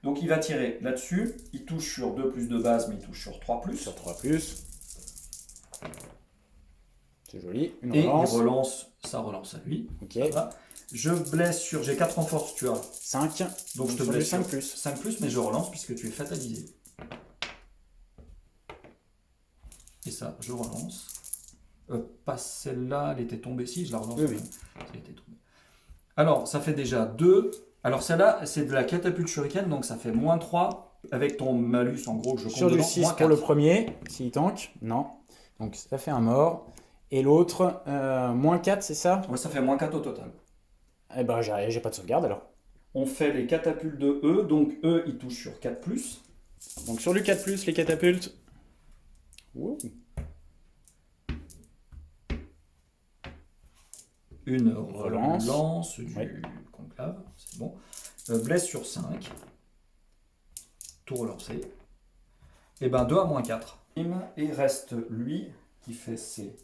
S2: Donc, il va tirer là-dessus. Il touche sur 2+ de base, mais il touche sur 3+.
S1: Sur 3+. C'est joli. Une
S2: Et
S1: relance.
S2: il relance, ça relance à lui.
S1: Ok.
S2: Ça va. Je blesse sur. J'ai 4 en force, tu as.
S1: 5.
S2: Donc, je te
S1: sur
S2: blesse
S1: du
S2: sur
S1: 5+.
S2: 5+, mais je relance puisque tu es fatalisé. Et ça, je relance. Pas celle-là, elle était tombée. Si, je la relance.
S1: Oui, oui.
S2: Elle était tombée. Alors, ça fait déjà 2. Alors, celle-là, c'est de la catapulte shuriken, donc ça fait -3. Avec ton malus, en gros, je compte
S1: Sur du
S2: dedans,
S1: 6
S2: moins
S1: pour
S2: 4.
S1: le premier, s'il tank. Non. Donc ça fait un mort. Et l'autre, -4, c'est ça?
S2: Ouais, ça fait -4 au total.
S1: Eh ben j'ai pas de sauvegarde alors.
S2: On fait les catapultes de E, donc E, il touche sur 4+.
S1: Donc sur du 4+, les catapultes. Ouh.
S2: Une
S1: Relance.
S2: relance du
S1: Ouais.
S2: conclave, c'est bon. Blesse sur 5. Tout relancé. Et ben 2 à -4. Et reste lui qui fait ses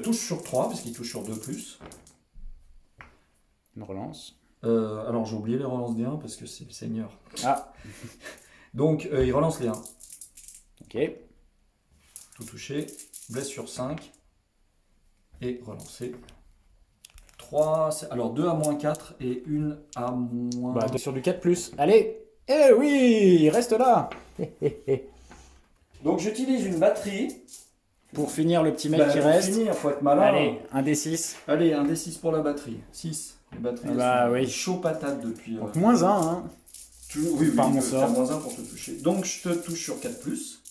S2: touche sur 3, parce qu'il touche sur 2+.
S1: Une relance.
S2: Alors j'ai oublié les relances des 1 parce que c'est le seigneur.
S1: Ah.
S2: Donc il relance les 1.
S1: Ok.
S2: Tout touché. Blesse sur 5. Et relancé. 3. Alors 2 à -4 et 1 à moins.
S1: Bah, sur du 4+. Allez. Eh oui, reste là.
S2: Donc j'utilise une batterie.
S1: Pour finir le petit mec
S2: Bah,
S1: qui
S2: pour
S1: reste.
S2: finir, faut être malin.
S1: Allez, un D6.
S2: Allez, un D6 pour la batterie. 6. Les batteries elles
S1: Bah
S2: sont
S1: oui.
S2: chaud patate depuis.
S1: Donc -1, hein.
S2: Oui,
S1: par mon
S2: t'as
S1: sort.
S2: -1 pour te toucher. Donc je te touche sur 4+.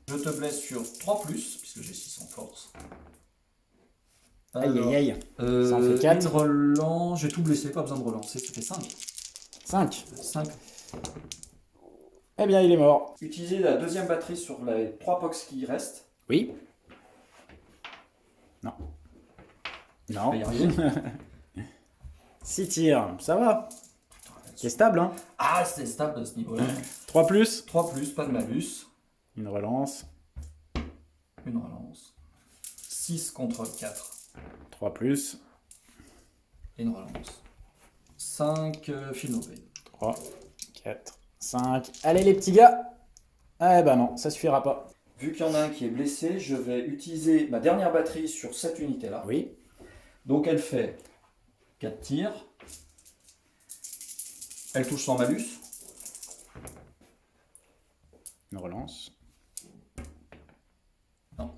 S2: Je te blesse sur 3+, puisque j'ai 6 en force.
S1: Aïe
S2: Alors,
S1: aïe aïe. Ça en fait 4.
S2: Une relance. J'ai tout blessé, pas besoin de relancer, ça fait 5.
S1: 5.
S2: 5.
S1: Eh bien, il est mort.
S2: Utilisez la deuxième batterie sur les 3 box qui restent.
S1: Oui. Non.
S2: Je
S1: Non.
S2: vais y arriver.
S1: 6 tirs, ça va. C'est stable, hein.
S2: Ah, c'est stable à ce niveau-là.
S1: 3+.
S2: 3+, pas de malus.
S1: Une relance.
S2: Une relance. 6 contre 4.
S1: 3+.
S2: Et une relance. 5 Finopé.
S1: 3, 4, 5. Allez, les petits gars. Eh ben non, ça suffira pas.
S2: Vu qu'il y en a un qui est blessé, je vais utiliser ma dernière batterie sur cette unité-là.
S1: Oui.
S2: Donc elle fait 4 tirs. Elle touche sans malus.
S1: Une relance.
S2: Non.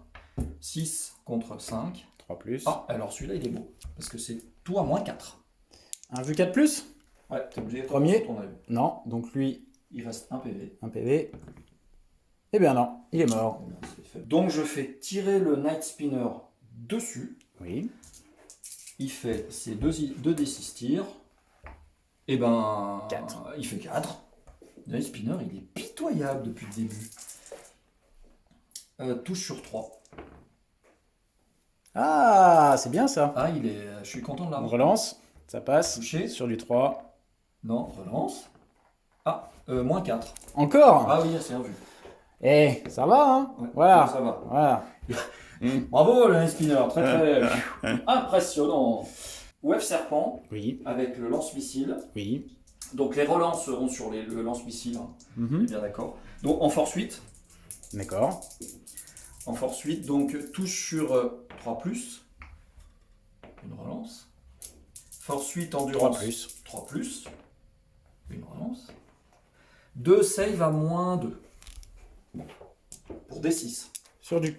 S2: 6 contre 5.
S1: 3+.
S2: Ah, alors celui-là il est beau. Parce que c'est tout à -4.
S1: Un vu 4+.
S2: Ouais, t'es obligé de
S1: Premier.
S2: ton avis.
S1: Non, donc lui,
S2: Il reste un PV.
S1: un PV. Eh bien non, il est mort.
S2: Eh bien, c'est fait. Donc je fais tirer le Night Spinner dessus.
S1: Oui.
S2: Il fait ses 2 D6 tirs. Et ben.
S1: 4.
S2: Il fait 4. Le Night Spinner il est pitoyable depuis le début. Touche sur 3.
S1: Ah, c'est bien ça.
S2: Ah, je suis content de
S1: On
S2: l'avoir.
S1: relance, ça passe.
S2: Touché.
S1: Sur du 3.
S2: Non, relance. Ah, -4.
S1: Encore.
S2: Ah oui, c'est revu.
S1: Eh, ça va, hein.
S2: Ouais,
S1: Voilà.
S2: ça va.
S1: Voilà.
S2: Bravo, le spinner, très très impressionnant. Web Serpent
S1: Oui,
S2: avec le lance-missile.
S1: oui.
S2: Donc les relances seront sur le lance-missile. Hein.
S1: Mhm.
S2: Bien d'accord. Donc en force 8.
S1: D'accord.
S2: En force 8, donc touche sur 3+. Une relance. Force 8, endurance.
S1: 3+.
S2: 3+. Une relance. 2 save à -2. Pour D6.
S1: Sur du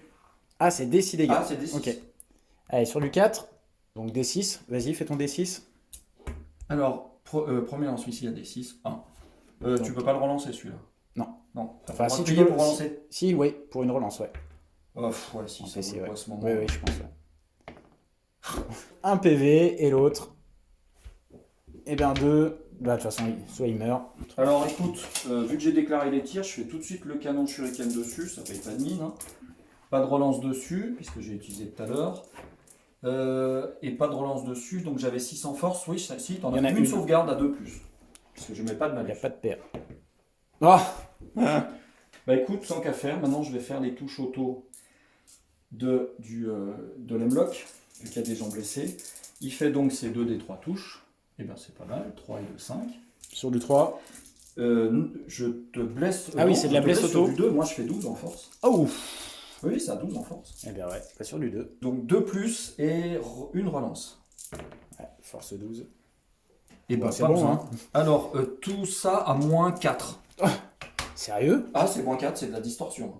S1: Ah, c'est D6 dégâts.
S2: Ah, c'est D6.
S1: Ok. Allez, sur du 4. Donc D6. Vas-y, fais ton D6.
S2: Alors, premier lance ici à D6, 1. Tu peux pas le relancer celui-là.
S1: Non.
S2: Non.
S1: Enfin, si tu
S2: payer
S1: peux
S2: pour relancer.
S1: Si, oui, pour une relance, ouais.
S2: Ouais, si,
S1: En
S2: ça
S1: PC,
S2: vaut le
S1: ouais.
S2: coup à ce moment.
S1: Oui, je pense. Ouais. Un PV et l'autre. Eh bien, 2. Bah, de toute façon, soit il meurt.
S2: Alors écoute, vu que j'ai déclaré les tirs, je fais tout de suite le canon de shuriken dessus, ça paye pas de mine. Hein. Pas de relance dessus, puisque j'ai utilisé tout à l'heure. Et pas de relance dessus, donc j'avais 6 en force. Oui, si, t'en
S1: Il y en
S2: as
S1: a
S2: une
S1: une.
S2: sauvegarde à 2+. Parce que je mets pas de
S1: Il n'y
S2: malus.
S1: a pas de paire. Ah.
S2: Bah écoute, sans qu'à faire, maintenant je vais faire les touches auto de l'Hemlock, vu qu'il y a des gens blessés. Il fait donc ces 2 des 3 touches. Et bien c'est pas mal, 3 et 2, 5.
S1: Sur du 3.
S2: Je te blesse.
S1: Ah oui,
S2: non,
S1: c'est de
S2: je
S1: la
S2: te
S1: blesse
S2: blesse sur
S1: auto.
S2: du 2, moi je fais 12 en force.
S1: Oh.
S2: Oui, ça a 12 en force.
S1: Eh bien, ouais, pas sur du 2.
S2: Donc 2 plus et une relance.
S1: Ouais, force 12.
S2: Et
S1: Bon,
S2: bah
S1: c'est
S2: pas
S1: bon,
S2: besoin.
S1: hein.
S2: Alors, tout ça à moins 4.
S1: Sérieux?
S2: Ah, c'est moins 4, c'est de la distorsion.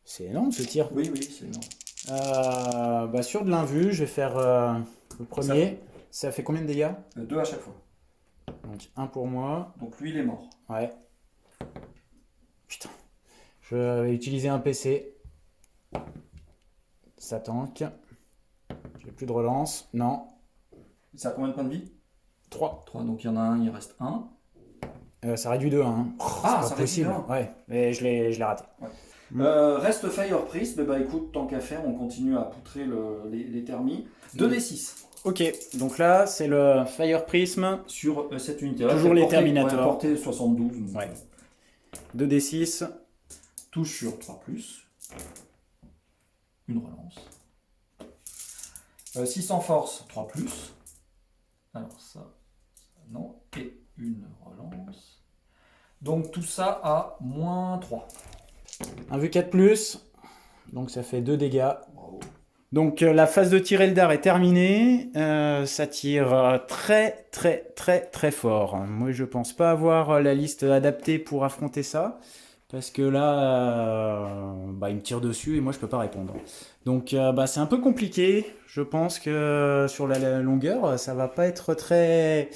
S1: C'est énorme ce tir.
S2: Oui, c'est énorme.
S1: Bah, sur de l'invu, je vais faire le premier. Ça fait combien de dégâts?
S2: 2 à chaque fois.
S1: Donc 1 pour moi.
S2: Donc lui, il est mort.
S1: Ouais. Putain. Je vais utiliser un PC. Ça tank. J'ai plus de relance. Non.
S2: Ça a combien de points de vie?
S1: 3.
S2: 3, donc il y en a un, il reste 1.
S1: Ça réduit 2 hein.
S2: Ah,
S1: C'est
S2: ça
S1: pas
S2: réduit
S1: possible.
S2: un.
S1: Ouais. Mais je l'ai raté.
S2: Reste Fire Priest, bah écoute, tant qu'à faire, on continue à poutrer les thermies. 2d6
S1: Ok. Donc là, c'est le Fire Prism.
S2: sur cette unité.
S1: Toujours les Terminators.
S2: Portée 72. Donc,
S1: Ouais. 2d6.
S2: touche sur 3+. Une relance. 6 en force, 3+. Alors ça, non. Et une relance. Donc tout ça à moins 3.
S1: Un vu 4+. Donc ça fait 2 dégâts.
S2: Bravo.
S1: Donc la phase de tir Eldar est terminée. Ça tire très très très très fort. Moi je pense pas avoir la liste adaptée pour affronter ça. Parce que là, il me tire dessus et moi je peux pas répondre. Donc c'est un peu compliqué. Je pense que sur la longueur, ça va pas être très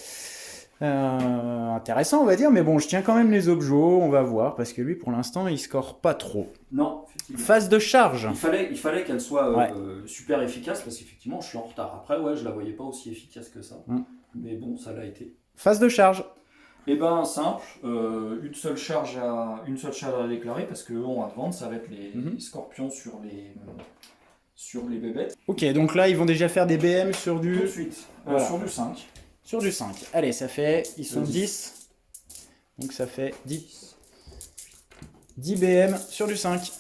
S1: intéressant, on va dire. Mais bon, je tiens quand même les objets, on va voir. Parce que lui, pour l'instant, il score pas trop.
S2: Non, effectivement.
S1: Phase de charge.
S2: Il fallait qu'elle soit
S1: Ouais.
S2: super efficace parce qu'effectivement je suis en retard. Après, ouais, je la voyais pas aussi efficace que ça.
S1: Mm.
S2: Mais bon, ça l'a été.
S1: Phase de charge.
S2: Et ben simple, une seule charge à déclarer parce que on advance, ça va être les scorpions sur les bébêtes.
S1: Ok, donc là, ils vont déjà faire des BM sur
S2: Tout de
S1: du...
S2: suite,
S1: Voilà.
S2: sur du 5.
S1: Sur du 5. Allez, ça fait... Ils sont
S2: 10.
S1: 10. Donc ça fait 10. 10 BM sur du 5.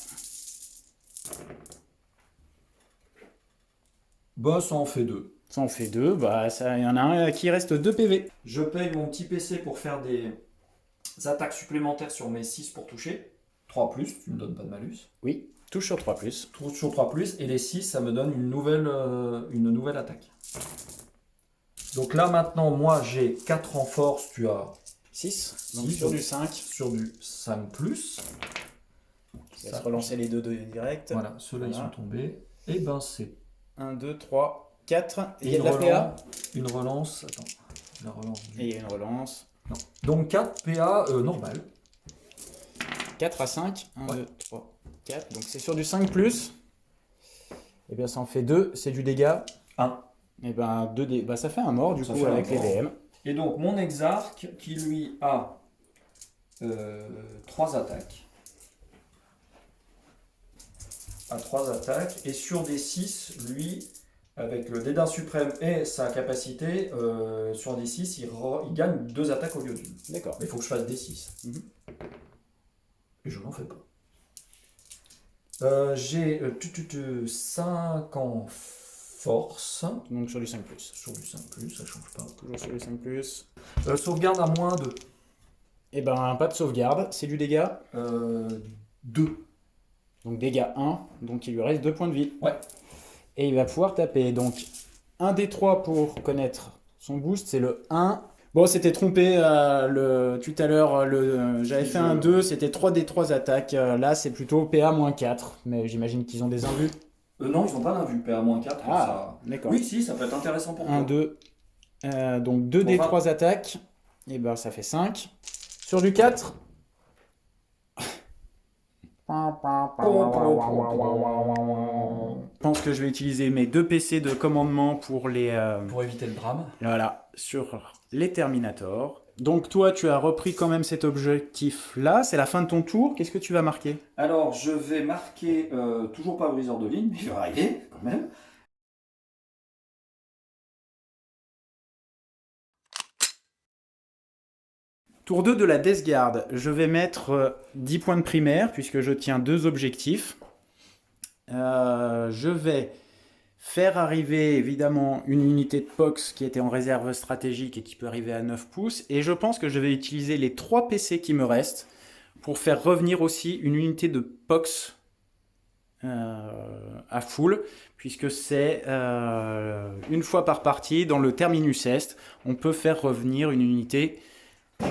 S2: Bah ça en fait 2.
S1: Ça en fait 2. Il y en a un qui reste 2 PV.
S2: Je paye mon petit PC pour faire des attaques supplémentaires sur mes 6 pour toucher. 3+, tu me donnes pas de malus.
S1: Oui, touche sur 3+.
S2: Touche sur 3+, et les 6, ça me donne une nouvelle attaque. Donc là maintenant, moi j'ai 4 en force, tu as
S1: 6. Donc
S2: Six,
S1: sur
S2: donc.
S1: du 5.
S2: sur du 5+.
S1: On va se relancer les deux direct.
S2: Voilà, ceux-là ils
S1: Voilà.
S2: sont tombés. Et ben c'est
S1: 1, 2, 3, 4. Et il y a
S2: une
S1: de la PA.
S2: une relance. Attends, la relance
S1: Et il y a une relance.
S2: Non. Donc 4 PA normal.
S1: 4 à 5. 1,
S2: Ouais.
S1: 2, 3, 4. Donc c'est sur du 5+. Et bien ça en fait 2. C'est du dégât.
S2: 1.
S1: Et ben ça fait un mort du
S2: Ça
S1: coup
S2: fait un
S1: avec les
S2: mort.
S1: BM.
S2: Et donc mon exarque qui lui a 3 attaques. À 3 attaques. Et sur des 6, lui, avec le dédain suprême et sa capacité, sur des 6, il gagne 2 attaques au lieu d'une.
S1: D'accord.
S2: Mais il faut que je fasse des 6.
S1: Mhm.
S2: Et je n'en fais pas. J'ai 5 en force.
S1: Donc sur du 5+.
S2: Sur du 5+, ça change pas.
S1: Toujours sur du 5+.
S2: Sauvegarde à moins 2.
S1: Et ben pas de sauvegarde. C'est du dégât.
S2: 2.
S1: Donc dégâts 1. Donc il lui reste 2 points de vie.
S2: Ouais.
S1: Et il va pouvoir taper. Donc 1 des 3 pour connaître son boost. C'est le 1. Bon, c'était trompé tout à l'heure. J'avais fait un 2, c'était 3D3 attaques. Là, c'est plutôt PA-4. Mais j'imagine qu'ils ont des invus.
S2: Non, ils n'ont pas d'invue, PA-4.
S1: Ah,
S2: Ça...
S1: d'accord.
S2: Oui, si, ça peut être intéressant pour
S1: 1,
S2: toi.
S1: 2. Donc
S2: Bon,
S1: 2D3 attaques. Et ben, ça fait 5. Sur du 4. Je pense que je vais utiliser mes 2 PC de commandement pour les...
S2: pour éviter le drame.
S1: Voilà, sur les Terminators. Donc toi, tu as repris quand même cet objectif-là. C'est la fin de ton tour. Qu'est-ce que tu vas marquer?
S2: Alors, je vais marquer, toujours pas briseur de ligne, mais il va arriver quand même.
S1: Tour 2 de la Death Guard. Je vais mettre 10 points de primaire puisque je tiens 2 objectifs. Je vais faire arriver évidemment une unité de POX qui était en réserve stratégique et qui peut arriver à 9 pouces. Et je pense que je vais utiliser les 3 PC qui me restent pour faire revenir aussi une unité de POX à full, puisque c'est une fois par partie dans le Terminus Est, on peut faire revenir une unité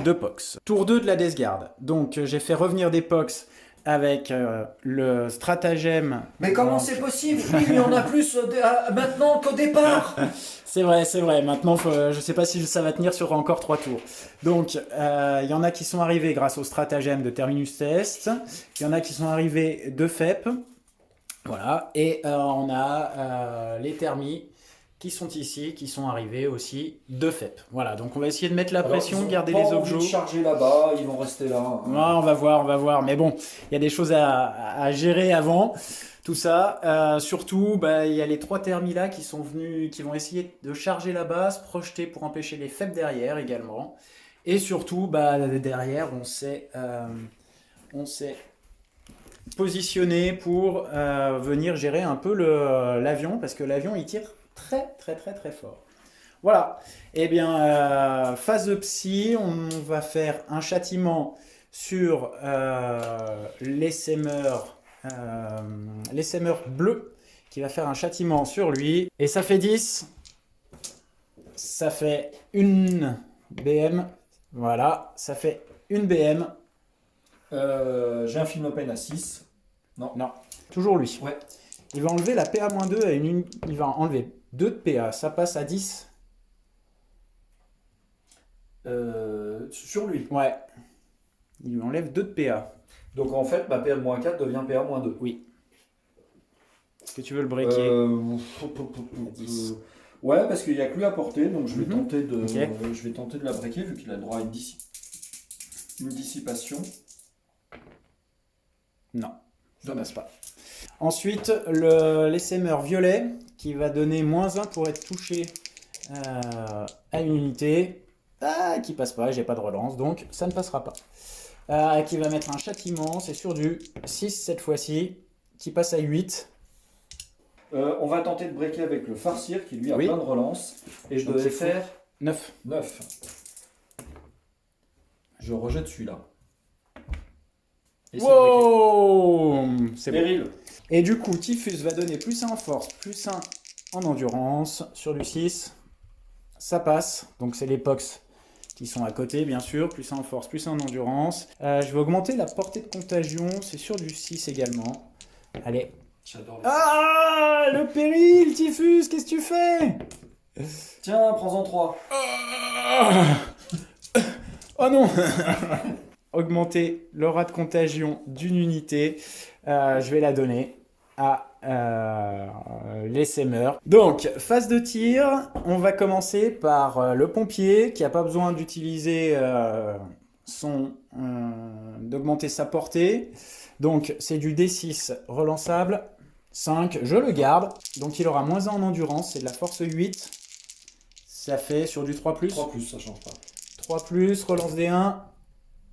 S1: de POX. Tour 2 de la Death Guard. Donc j'ai fait revenir des POX avec le stratagème.
S2: Mais comment c'est possible? Il y en a plus maintenant qu'au départ.
S1: C'est vrai, c'est vrai. Maintenant, je sais pas si ça va tenir sur encore 3 tours. Donc, il y en a qui sont arrivés grâce au stratagème de Terminus Est. Il y en a qui sont arrivés de FEP. Voilà. Et on a les Thermis qui sont ici, qui sont arrivés aussi de FEP. Voilà. Donc, on va essayer de mettre la pression, garder les objets.
S2: Ils vont charger là-bas, ils vont rester là.
S1: Ouais, on va voir, on va voir. Mais bon, il y a des choses à gérer avant. Tout ça, surtout, il y a les 3 thermis là qui sont venus, qui vont essayer de charger la base, projeter pour empêcher les FEP derrière également. Et surtout, derrière, on s'est positionné pour venir gérer un peu l'avion, parce que l'avion il tire très très très très fort. Voilà. Eh bien, phase de psy, on va faire un châtiment sur l'essaimeur bleu qui va faire un châtiment sur lui. Et ça fait 10. Ça fait une BM. Voilà, ça fait une BM.
S2: J'ai un film open à 6.
S1: Non, toujours lui.
S2: Ouais.
S1: Il va enlever la PA-2 à il va enlever 2 de PA. Ça passe à 10.
S2: Sur lui.
S1: Ouais. Il lui enlève 2 de PA.
S2: Donc en fait, ma PA-4 devient PA-2.
S1: Oui. Est-ce que tu veux le breaker
S2: à 10. Ouais, parce qu'il n'y a que lui à porter, donc je vais, tenter de,
S1: Okay.
S2: je vais tenter de la breaker vu qu'il a le droit à une dissipation.
S1: Non, ça passe pas. Ensuite, l'essaimeur violet qui va donner -1 pour être touché à une unité. Qui passe pas, j'ai pas de relance, donc ça ne passera pas. Qui va mettre un châtiment, c'est sur du 6 cette fois-ci, qui passe à 8.
S2: On va tenter de breaker avec le farcir qui lui a plein de relances. Et je
S1: Donc
S2: devais
S1: c'est
S2: faire
S1: 9.
S2: 9. Je rejette celui-là. Et
S1: Wow, c'est bon.
S2: Péril.
S1: Et du coup, Typhus va donner +1 en force, +1 en endurance sur du 6. Ça passe, donc c'est les POX qui sont à côté, bien sûr. +1 en force, +1 en endurance. Je vais augmenter la portée de contagion, c'est sur du 6 également. Allez.
S2: J'adore les...
S1: Ah, le péril, Typhus, qu'est-ce que tu fais?
S2: Tiens, prends-en 3.
S1: Oh non. Augmenter l'aura de contagion d'une unité. Je vais la donner à l'essaimeur. Donc, phase de tir, on va commencer par le pompier qui n'a pas besoin d'utiliser d'augmenter sa portée. Donc, c'est du D6 relançable. 5, je le garde. Donc, il aura -1 en endurance, c'est de la force 8. Ça fait sur du 3+.
S2: 3+, ça change pas.
S1: 3+, relance D1.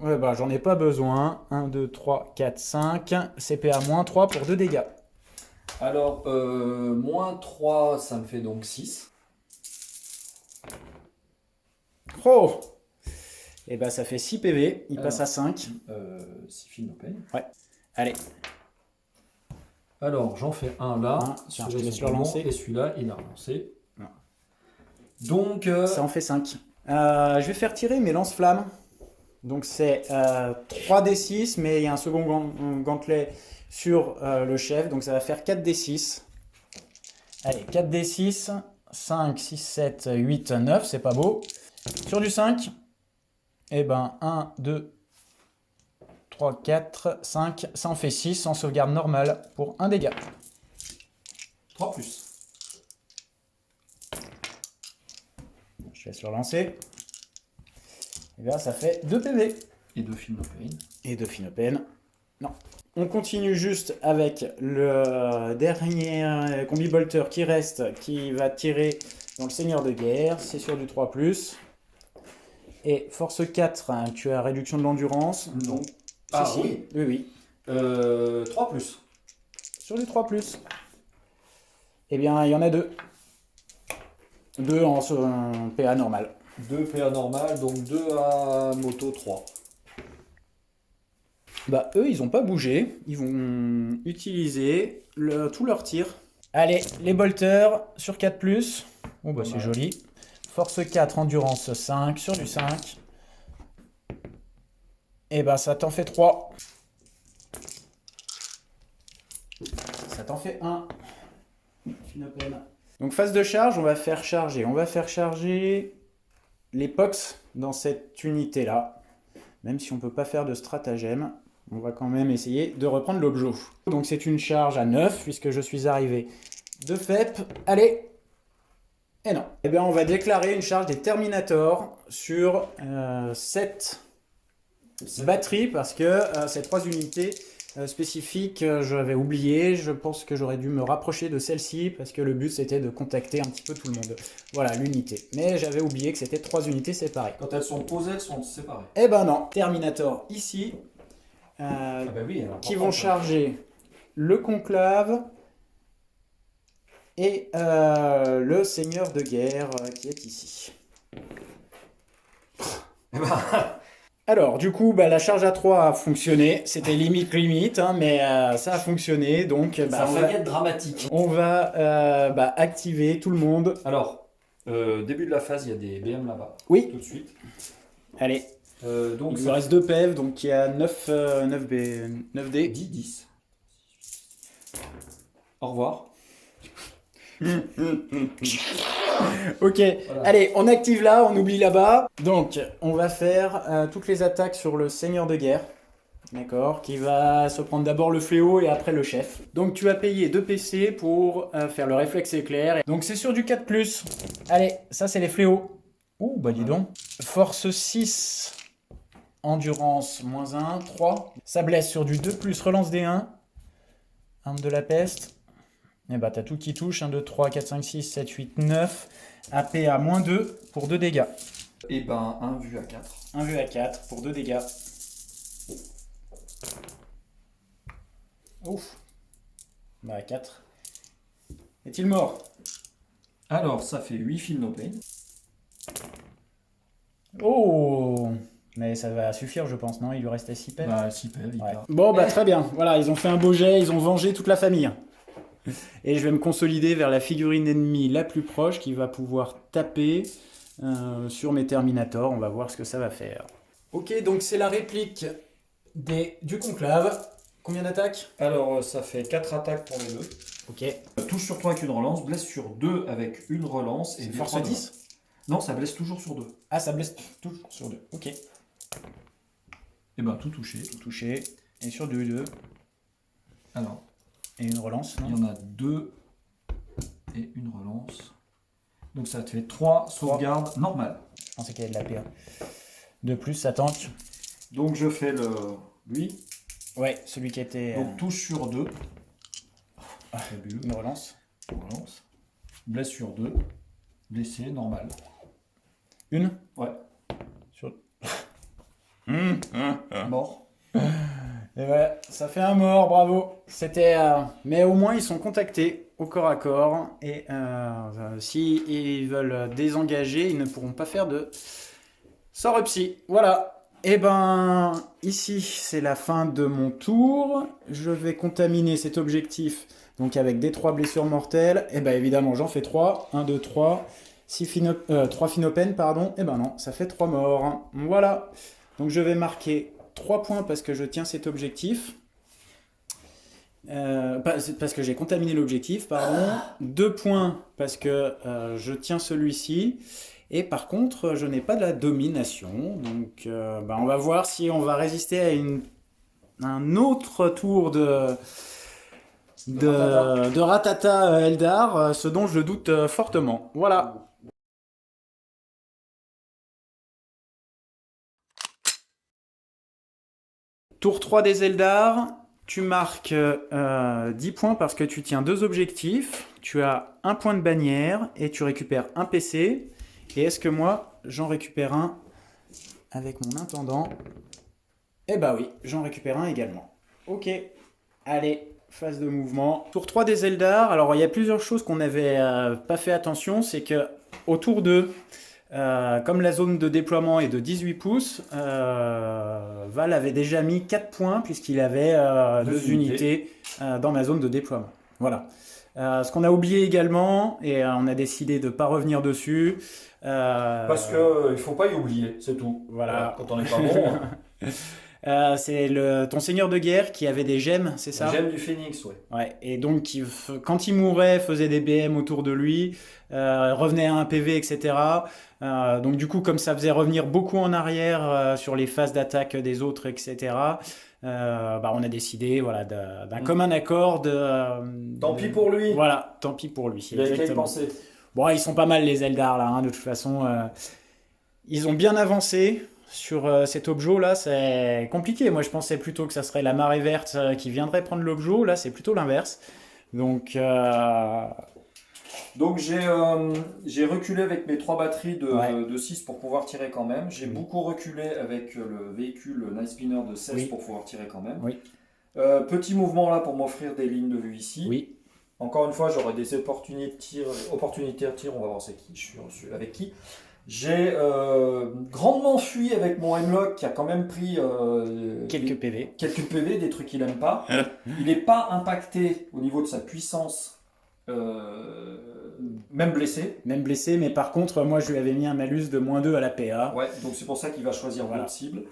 S1: Ouais, j'en ai pas besoin. 1, 2, 3, 4, 5. CPA -3 pour 2 dégâts.
S2: Alors, -3, ça me fait donc 6.
S1: Oh! Et ça fait 6 PV. Il passe à 5.
S2: 6 films open.
S1: Ouais. Allez.
S2: Alors, j'en fais un là.
S1: Tiens, je te laisse le relancer.
S2: Et celui-là, il a relancé.
S1: Non.
S2: Donc,
S1: ça en fait 5. Je vais faire tirer mes lance-flammes. Donc c'est 3d6, mais il y a un second gantelet sur le chef, donc ça va faire 4d6. Allez, 4d6, 5, 6, 7, 8, 9, c'est pas beau. Sur du 5, eh ben 1, 2, 3, 4, 5, ça en fait 6, sans sauvegarde normale pour 1 dégât.
S2: 3 plus.
S1: Je laisse le relancer. Et bien ça fait 2 PV.
S2: Et 2 Finopane.
S1: Et 2 Finopane. Non. On continue juste avec le dernier combi-bolter qui reste, qui va tirer dans le Seigneur de Guerre. C'est sur du 3+. Et force 4, hein, tu as réduction de l'endurance.
S2: Non.
S1: Ah si, oui. Oui, oui.
S2: 3 plus.
S1: Sur du 3+. Eh bien, il y en a 2. 2 en PA normal.
S3: 2 PA normal, donc 2 à moto 3.
S1: Bah, eux, ils n'ont pas bougé. Ils vont utiliser tout leur tir. Allez, les bolters sur 4+. Oh, bah, c'est joli. Force 4, endurance 5, sur du 5. Et bah, ça t'en fait 3. Ça t'en fait 1. Donc, phase de charge, on va faire charger. On va faire charger les POX dans cette unité-là. Même si on ne peut pas faire de stratagème, on va quand même essayer de reprendre l'objet. Donc c'est une charge à 9, puisque je suis arrivé de FEP. Allez! Et non. Eh bien, on va déclarer une charge des Terminators sur 7 batteries, parce que ces 3 unités spécifiques, j'avais oublié. Je pense que j'aurais dû me rapprocher de celle-ci, parce que le but c'était de contacter un petit peu tout le monde. Voilà, l'unité. Mais j'avais oublié que c'était 3 unités séparées.
S2: Quand elles sont posées, elles sont séparées.
S1: Eh ben non, Terminator ici,
S3: Ah bah oui, alors,
S1: qui vont charger le conclave et le seigneur de guerre qui est ici. Alors, du coup, bah, la charge à 3 a fonctionné. C'était limite, hein, mais ça a fonctionné. Donc, bah,
S2: Ça va être dramatique.
S1: on va activer tout le monde.
S2: Alors, début de la phase, il y a des BM là-bas.
S1: Oui.
S2: Tout de suite.
S1: Allez,
S2: Donc,
S1: il me reste 2 PF, donc il y a 9 D.
S2: 10. Au revoir.
S1: Ok, allez, on active là, on oublie là-bas. Donc, on va faire toutes les attaques sur le seigneur de guerre. D'accord, qui va se prendre d'abord le fléau et après le chef. Donc, tu vas payer 2 PC pour faire le réflexe éclair. Donc, c'est sur du 4+. Allez, ça, c'est les fléaux. Ouh, bah dis donc. Force 6, endurance -1, 3. Ça blesse sur du 2+, relance D1. Arme de la peste. Et bah t'as tout qui touche, 1, 2, 3, 4, 5, 6, 7, 8, 9. AP à -2 pour 2 dégâts.
S2: Et ben, 1 vu à 4.
S1: 1 vu à 4 pour 2 dégâts. Ouf. Bah 4. Est-il mort?
S2: Alors, ça fait 8 Finopane.
S1: Oh. Mais ça va suffire, je pense, non? Il lui restait 6 pètes.
S2: Bah, 6 PV,
S1: Ouais. Bon, bah très bien. Voilà, ils ont fait un beau jet, ils ont vengé toute la famille. Et je vais me consolider vers la figurine ennemie la plus proche qui va pouvoir taper sur mes Terminators. On va voir ce que ça va faire. Ok, donc c'est la réplique du conclave. Combien d'attaques?
S2: Alors, ça fait 4 attaques pour les deux.
S1: Ok.
S2: Touche sur 3 avec une relance, blesse sur 2 avec une relance. Et
S1: Force
S2: D3 de-
S1: 10?
S2: Non, ça blesse toujours sur 2.
S1: Ah, ça blesse toujours sur 2. Ok.
S2: Et ben, tout touché.
S1: Touché. Et sur 2.
S2: Alors,
S1: Et une relance,
S2: il
S1: non?
S2: y en a 2 et une relance. Donc, ça te fait 3 sauvegardes normales.
S1: Je pensais qu'il y avait de la PA. De plus, ça tank.
S2: Donc, je fais lui.
S1: Ouais, celui qui était
S2: Donc, touche sur 2. Fabuleux.
S1: une relance.
S2: Relance. Blesse sur 2. Blessé, normal.
S1: Une?
S2: Ouais.
S1: Sur...
S2: Mort.
S1: Et ouais, ça fait un mort, bravo. C'était, mais au moins ils sont contactés au corps à corps et si ils veulent désengager, ils ne pourront pas faire de sort psy. Voilà. Et ben ici c'est la fin de mon tour. Je vais contaminer cet objectif donc avec des 3 blessures mortelles. Et ben évidemment j'en fais 3. 1, 2, 3. 3 Phinopènes, pardon. Et ben non, ça fait 3 morts. Voilà. Donc je vais marquer 3 points parce que je tiens cet objectif. Parce que j'ai contaminé l'objectif, pardon. 2 points parce que je tiens celui-ci. Et par contre, je n'ai pas de la domination. Donc on va voir si on va résister à un autre tour de Ratata Eldar, ce dont je doute fortement. Voilà. Tour 3 des Eldar, tu marques 10 points parce que tu tiens 2 objectifs, tu as un point de bannière et tu récupères un PC. Et est-ce que moi, j'en récupère un avec mon intendant? Eh bah oui, j'en récupère un également. Ok, allez, phase de mouvement. Tour 3 des Eldar, alors il y a plusieurs choses qu'on n'avait pas fait attention, c'est que au tour 2, comme la zone de déploiement est de 18 pouces, Val avait déjà mis 4 points puisqu'il avait 2 unités dans ma zone de déploiement. Voilà. Ce qu'on a oublié également, et on a décidé de ne pas revenir dessus.
S3: Parce que il faut pas y oublier, c'est tout.
S1: Voilà.
S3: Quand on n'est pas bon.
S1: C'est ton seigneur de guerre qui avait des gemmes, c'est ça?
S3: La gemme du phénix, ouais.
S1: Ouais, et donc quand il mourait, faisait des BM autour de lui, revenait à un PV, etc. Donc du coup, comme ça faisait revenir beaucoup en arrière sur les phases d'attaque des autres, etc. On a décidé, voilà, d'un commun accord
S3: Tant pis pour lui.
S1: Voilà, tant pis pour lui.
S3: Il a qu'à y
S1: Exactement.
S3: penser.
S1: Bon, ils sont pas mal les Eldar là, hein, de toute façon. Ils ont bien avancé sur cet objet là, c'est compliqué. Moi je pensais plutôt que ça serait la marée verte qui viendrait prendre l'objet, là c'est plutôt l'inverse. Donc
S2: Donc j'ai reculé avec mes 3 batteries
S1: Ouais.
S2: de 6 pour pouvoir tirer quand même. J'ai beaucoup reculé avec le véhicule Night Spinner de 16
S1: Oui.
S2: pour pouvoir tirer quand même.
S1: Oui.
S2: Petit mouvement là pour m'offrir des lignes de vue ici.
S1: Oui.
S2: Encore une fois, j'aurai des opportunités de tir. On va voir c'est qui, avec qui. J'ai grandement fui avec mon Hemlock qui a quand même pris
S1: Quelques PV.
S2: quelques PV, des trucs qu'il aime pas. Il n'est pas impacté au niveau de sa puissance, même blessé.
S1: Même blessé, mais par contre moi je lui avais mis un malus de -2 à la PA.
S2: Ouais, donc c'est pour ça qu'il va choisir
S1: Voilà.
S2: votre cible.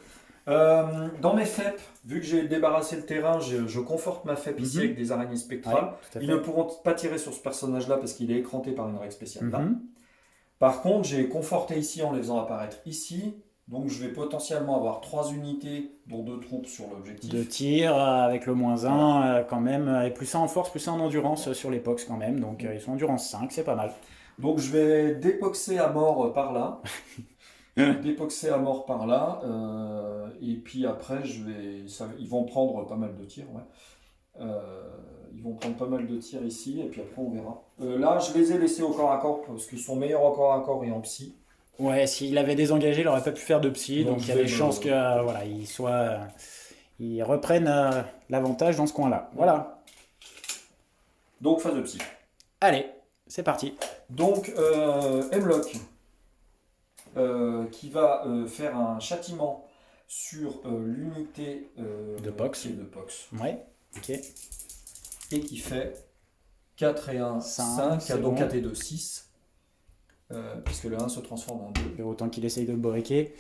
S2: Dans mes FEP, vu que j'ai débarrassé le terrain, je conforte ma FEP ici
S1: Mhm.
S2: avec des araignées spectrales.
S1: Ouais, tout à fait.
S2: Ils ne pourront pas tirer sur ce personnage-là parce qu'il est écranté par une règle spéciale là.
S1: Mhm.
S2: Par contre, j'ai conforté ici en les faisant apparaître ici. Donc je vais potentiellement avoir 3 unités, dont 2 troupes sur l'objectif.
S1: De tir avec le -1 quand même, et plus 1 en force, plus 1 en endurance sur les POX quand même. Donc ils sont endurance 5, c'est pas mal.
S2: Donc je vais dépoxer à mort par là. Dépoxer à mort par là. Et puis après, ils vont prendre pas mal de tirs. Ouais. Ils vont prendre pas mal de tirs ici. Et puis après, on verra. Là, je les ai laissés au corps à corps parce qu'ils sont meilleurs au corps à corps et en psy.
S1: Ouais, s'il avait désengagé, il n'aurait pas pu faire de psy,
S2: Donc,
S1: donc il y a des chances que voilà, ils reprennent l'avantage dans ce coin-là. Voilà.
S2: Donc phase de psy.
S1: Allez, c'est parti.
S2: Donc Hemlock qui va faire un châtiment sur l'unité
S1: De Pox.
S2: qui est de Pox.
S1: Ouais, ok.
S2: Et qui fait 4 et 1, 5,
S1: c'est
S2: donc
S1: bon.
S2: 4 et 2, 6. Puisque le 1 se transforme en 2.
S1: Et autant qu'il essaye de breaker.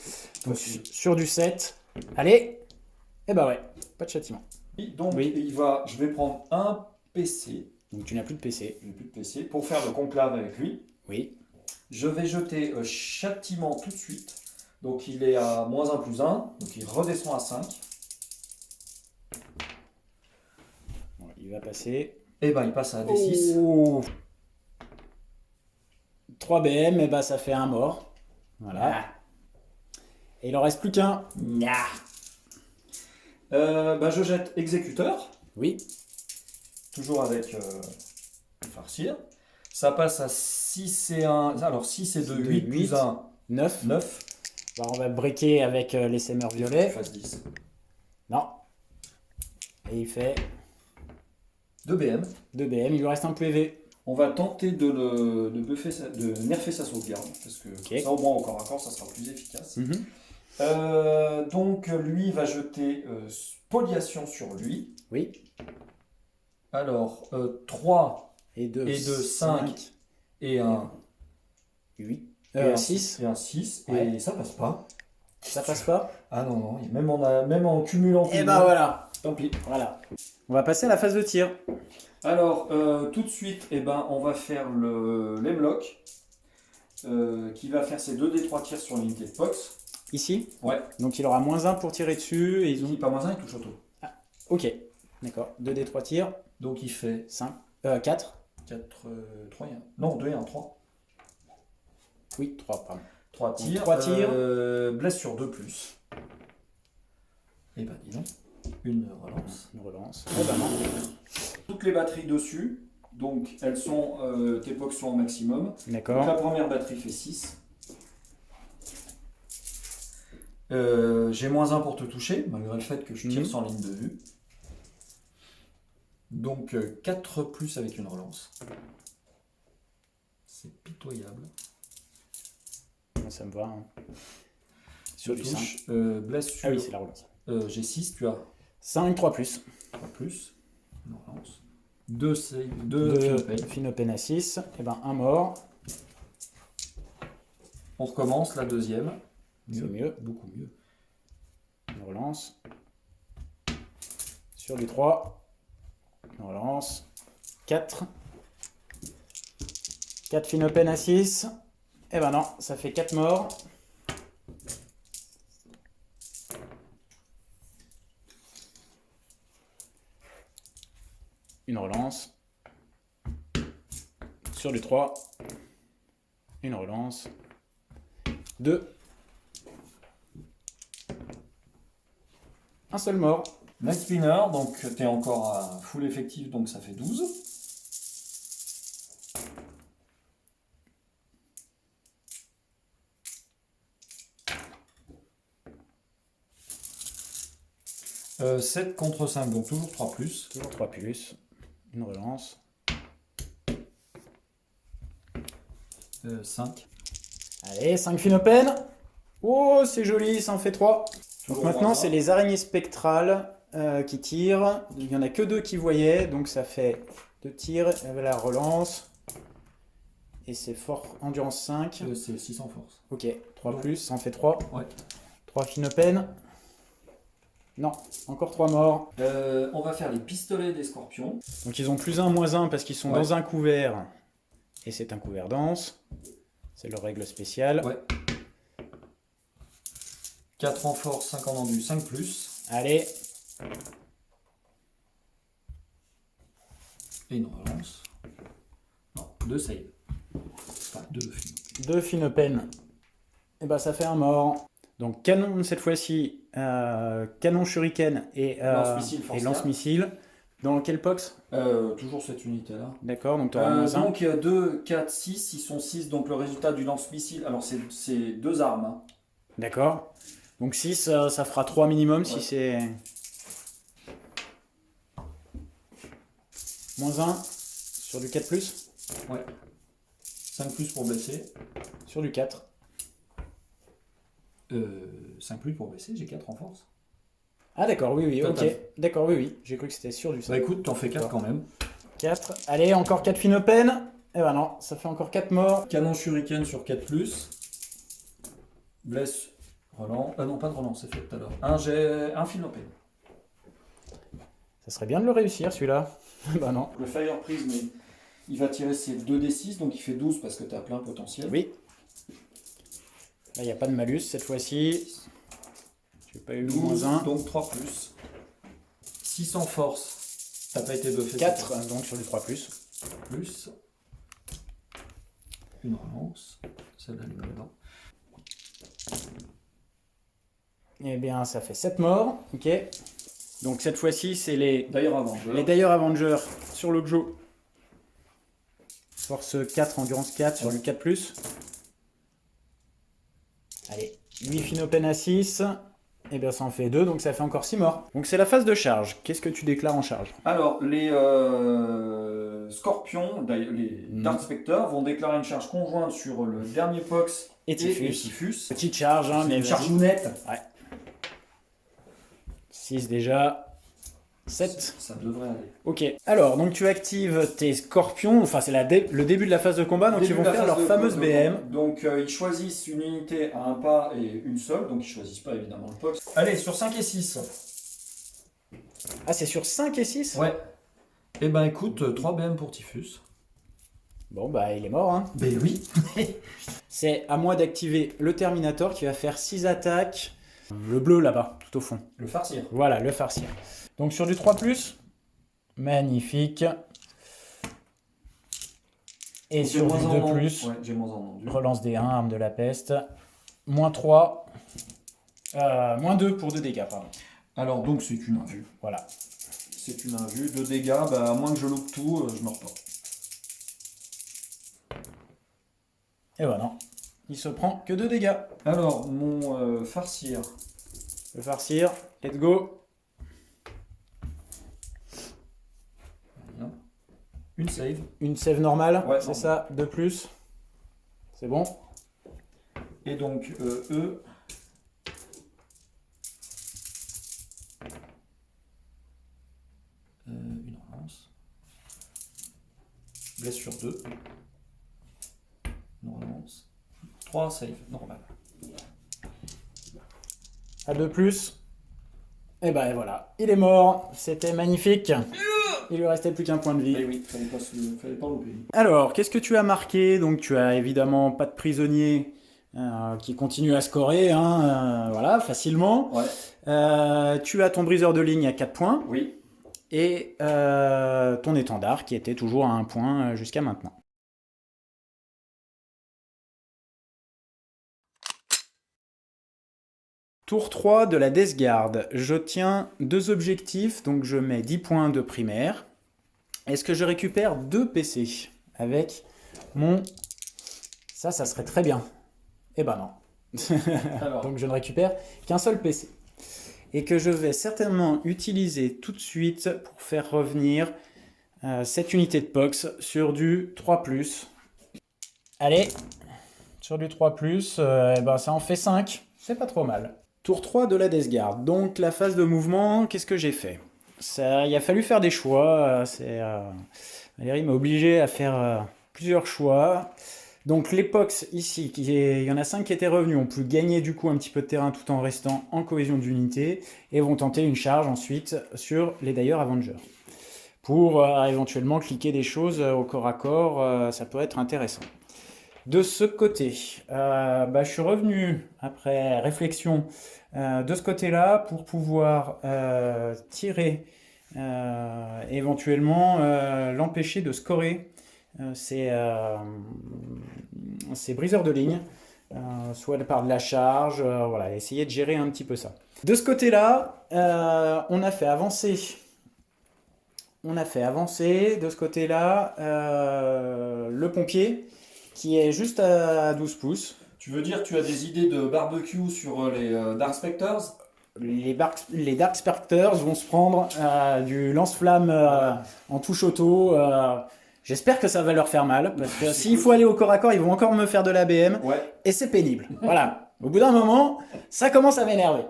S1: Donc
S2: Facile.
S1: sur du 7. Allez. Et bah ouais, pas de châtiment.
S2: Et donc
S1: Oui.
S2: je vais prendre un PC,
S1: Donc tu n'as plus de PC.
S2: je n'ai plus de PC, pour faire le conclave avec lui.
S1: Oui.
S2: Je vais jeter châtiment tout de suite. Donc il est à -1 + 1, donc il redescend à 5.
S1: Bon, il va passer.
S2: Et ben il passe à D6.
S1: Oh. 3 BM, et bah ça fait un mort. Voilà. Et il en reste plus qu'un.
S2: Je jette exécuteur,
S1: Oui.
S2: toujours avec farcir. Ça passe à 6 et 1. Alors 6 et 2, 8 plus 1,
S1: 9.
S2: 9.
S1: Bah, on va breaker avec les sémeurs violets.
S2: Phase 10.
S1: Non. Et il fait
S2: 2 BM.
S1: 2 BM, il lui reste un PV.
S2: On va tenter de nerfer sa sauvegarde, parce que
S1: Ok.
S2: ça au moins au corps à corps, ça sera plus efficace.
S1: Mhm.
S2: Donc lui va jeter spoliation sur lui.
S1: Oui.
S2: Alors 3
S1: Et 2.
S2: et 2, 5 et 1,
S1: 8.
S2: et un
S1: 6.
S2: Et un 6,
S1: Ouais.
S2: et ça passe pas.
S1: Ça passe pas?
S2: Ah non, non, même en cumulant tout
S1: Et
S2: le
S1: bah
S2: monde,
S1: voilà.
S2: tant pis.
S1: Voilà. On va passer à la phase de tir.
S2: Alors, tout de suite, on va faire l'Hemlock, qui va faire ses 2d3 tirs sur l'unité de Pox.
S1: Ici.
S2: Ouais.
S1: Donc il aura -1 pour tirer dessus. Et ils
S2: Il
S1: ont...
S2: dit pas -1, il touche auto.
S1: Ok. D'accord. 2d3 tirs.
S2: Donc il fait
S1: 5. 4.
S2: 4, 3, non, 2 et 1, 3.
S1: Oui, 3, pardon.
S2: 3 tirs.
S1: 3 tirs.
S2: Blesse sur 2+. Et bah dis donc, une relance.
S1: Une relance. Eh ben non.
S2: Toutes les batteries dessus, donc elles sont, tes Pox sont au maximum. Donc la
S1: D'accord.
S2: première batterie fait 6. J'ai -1 pour te toucher, malgré le fait que je tire sans ligne de vue. Donc 4 plus avec une relance. C'est pitoyable.
S1: Ça me va. Hein. Sur du 5.
S2: Touche, blesse sur...
S1: Ah oui, c'est la relance.
S2: j'ai 6, tu as
S1: 5, 3 plus.
S2: 3 plus. Une relance. 2
S1: Finopène à 6. Et ben un mort.
S2: On recommence la deuxième.
S1: C'est mieux.
S2: Beaucoup mieux.
S1: Une relance. Sur du 3. Une relance. 4. 4 Finopène à 6. Et ben non, ça fait 4 morts. Une relance. Sur du 3. Une relance. 2. Un seul mort.
S2: Night Spinner, donc tu es encore à full effectif, donc ça fait 12. Euh, 7 contre 5, donc toujours 3 plus.
S1: Toujours 3 plus. Une relance.
S2: 5.
S1: Allez, 5 Finopène. Oh, c'est joli, ça en fait 3. Donc
S2: Toujours
S1: maintenant,
S2: moins
S1: c'est
S2: un.
S1: les araignées spectrales qui tirent. Il n'y en a que 2 qui voyaient, donc ça fait 2 tirs. La relance. Et c'est fort endurance 5.
S2: C'est 6 en force.
S1: Ok, 3
S2: Donc-
S1: plus, ça en fait 3.
S2: Ouais.
S1: 3 Finopène. Non, encore 3 morts.
S2: On va faire les pistolets des scorpions.
S1: Donc ils ont +1, -1 parce qu'ils sont
S2: Ouais.
S1: dans un couvert. Et c'est un couvert dense. C'est leur règle spéciale.
S2: Ouais. 4 en force, 5 en endu, 5 plus.
S1: Allez,
S2: Et une relance. Non, 2 save. Enfin, 2 films.
S1: 2 Finopène. Et bah ça fait un mort. Donc canon cette fois-ci, canon shuriken et
S2: Lance-missile, force
S1: lance-missile. Dans quel box?
S2: Toujours cette unité-là.
S1: D'accord, donc tu auras -1.
S2: Donc 2, 4, 6, ils sont 6, donc le résultat du lance-missile, alors c'est 2 armes. Hein.
S1: D'accord. Donc 6, ça fera 3 minimum si
S2: Ouais.
S1: c'est... -1 sur du 4 plus,
S2: 5 plus pour blesser.
S1: sur du 4.
S2: 5 plus pour blesser, j'ai 4 en force.
S1: Ah d'accord, oui, ok.
S2: Total.
S1: D'accord, oui. J'ai cru que c'était sur du 5.
S2: Bah écoute, t'en fais 4 quand même.
S1: 4. Allez, encore 4 Finopène. Eh ben non, ça fait encore 4 morts.
S2: Canon shuriken sur 4 plus. Blesse, relance. Ah non, pas de relance, c'est fait tout à l'heure. Un Finopène.
S1: Ça serait bien de le réussir celui-là. Bah non.
S2: Le Fire Prism, il va tirer ses 2d6, donc il fait 12 parce que tu as plein potentiel.
S1: Oui. Là, il n'y a pas de malus cette fois-ci. J'ai pas eu
S2: 12,
S1: -1.
S2: donc 3 plus. 6 en force. T'as pas été buffé.
S1: 4, donc sur du 3 plus.
S2: Plus. Une relance. Celle-là, elle est dedans.
S1: Eh bien, ça fait 7 morts. Ok. Donc cette fois-ci, c'est les
S2: D'ailleurs, avant.
S1: Dire Avengers sur le Joe. Force 4, endurance 4 sur
S2: Ouais.
S1: le 4 plus. Allez, 8 Finopène à 6. Et bien ça en fait 2, donc ça fait encore 6 morts. Donc c'est la phase de charge. Qu'est-ce que tu déclares en charge?
S2: Alors, les scorpions, les Dark Spectres, vont déclarer une charge conjointe sur le dernier Pox
S1: Et
S2: et
S1: Typhus.
S2: Typhus.
S1: Petite charge, hein,
S2: C'est
S1: mais
S2: une charge nette.
S1: 6 déjà. 7.
S2: Ça devrait aller.
S1: Ok. Alors, donc tu actives tes scorpions, enfin c'est le début de la phase de combat, donc ils vont faire leur fameuse BM.
S2: Donc ils choisissent une unité à un pas et une seule, donc ils choisissent pas évidemment le POX.
S1: Allez, sur 5 et 6. Ah, c'est sur 5 et 6?
S2: Ouais. Eh ben écoute, 3 BM pour Typhus.
S1: Bon, bah il est mort, hein.
S2: Ben oui.
S1: C'est à moi d'activer le Terminator qui va faire 6 attaques. Le bleu là-bas, tout au fond.
S2: Le farcir.
S1: Voilà, le farcir. Donc sur du 3+, magnifique. Et sur du 2+,
S2: ouais, j'ai moins en entendu.
S1: relance des 1, arme de la peste. -3. -2 pour 2 dégâts, pardon.
S2: Alors donc c'est une invue.
S1: Voilà.
S2: C'est une invue. 2 dégâts, bah, à moins que je loupe tout, je meurs pas.
S1: Et voilà, non. Il se prend que 2 dégâts.
S2: Alors mon farcir.
S1: Le farcir, let's go.
S2: Une save.
S1: Une save normale,
S2: Ouais,
S1: c'est ça, 2+. C'est bon.
S2: Et donc eux. Une relance. Blessure 2. Une relance. 3 save, normal.
S1: À 2+. Et ben voilà, il est mort. C'était magnifique. Il lui restait plus qu'un point de vie.
S2: Eh oui, fallait pas louper.
S1: Alors, qu'est-ce que tu as marqué? Donc, tu as évidemment pas de prisonnier qui continue à scorer, hein, voilà, facilement.
S2: Ouais.
S1: Tu as ton briseur de ligne à 4 points.
S2: Oui.
S1: Et ton étendard qui était toujours à 1 point jusqu'à maintenant. Tour 3 de la Death Guard. Je tiens 2 objectifs, donc je mets 10 points de primaire. Est-ce que je récupère 2 PC avec mon... Ça serait très bien. Eh ben non.
S2: Alors.
S1: Donc je ne récupère qu'un seul PC. Et que je vais certainement utiliser tout de suite pour faire revenir cette unité de POX sur du 3+. Allez, sur du 3+, ben ça en fait 5. C'est pas trop mal. Tour 3 de la Death Guard. Donc la phase de mouvement, qu'est-ce que j'ai fait? Il a fallu faire des choix. Valérie m'a obligé à faire plusieurs choix. Donc les POX ici, il y en a 5 qui étaient revenus, ont pu gagner du coup un petit peu de terrain tout en restant en cohésion d'unité et vont tenter une charge ensuite sur les Dire Avengers. Pour éventuellement cliquer des choses au corps à corps, ça peut être intéressant. De ce côté, je suis revenu après réflexion de ce côté-là pour pouvoir tirer éventuellement l'empêcher de scorer ces briseurs de ligne, soit par de la charge, voilà, essayer de gérer un petit peu ça. De ce côté-là, on a fait avancer de ce côté-là le pompier qui est juste à 12 pouces.
S2: Tu veux dire tu as des idées de barbecue sur les Dark Spectres?
S1: Les Dark Spectres vont se prendre du lance-flamme en touche auto. J'espère que ça va leur faire mal, parce que s'il faut aller au corps à corps, ils vont encore me faire de l'ABM, et c'est pénible. Voilà. Au bout d'un moment, ça commence à m'énerver.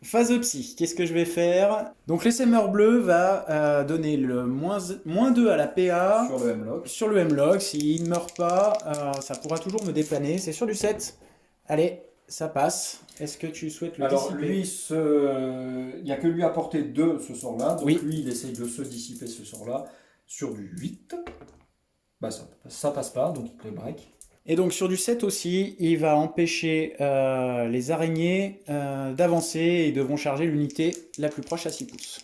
S1: Phase de psy, qu'est-ce que je vais faire? Donc l'essaimeur bleu va donner le moins 2 à la PA
S2: sur le Hemlock.
S1: Sur le Hemlock, s'il ne meurt pas, ça pourra toujours me déplaner. C'est sur du 7. Allez, ça passe. Est-ce que tu souhaites le dissiper?
S2: Alors lui, il n'y a que lui à porter 2 ce sort-là. Donc
S1: oui.
S2: Lui, il essaye de se dissiper ce sort-là sur du 8. Bah, ça passe pas, donc il play break.
S1: Et donc sur du 7 aussi, il va empêcher les araignées d'avancer et devront charger l'unité la plus proche à 6 pouces.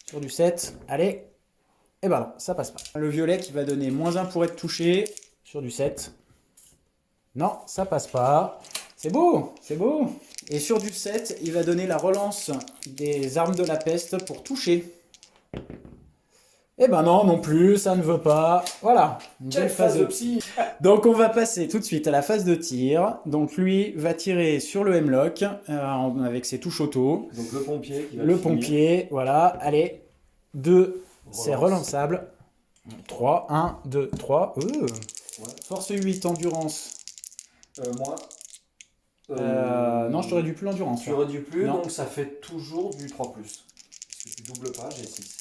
S1: Sur du 7, allez, et ben non, ça passe pas. Le violet qui va donner -1 pour être touché sur du 7. Non, ça passe pas. C'est beau, c'est beau. Et sur du 7, il va donner la relance des armes de la peste pour toucher. Eh ben non, non plus, ça ne veut pas. Voilà, une belle phase de psy. Donc on va passer tout de suite à la phase de tir. Donc lui va tirer sur le Hemlock avec ses touches auto.
S2: Donc le pompier qui va
S1: le pompier, voilà. Allez, 2, c'est relançable. 3, 1, 2, 3. Ouais. Force 8, endurance.
S2: Moi.
S1: Non, je t'aurais dû plus l'endurance.
S2: Tu aurais dû plus,
S1: non.
S2: donc ça fait toujours du 3+.
S3: Et puis double pas, j'ai 6.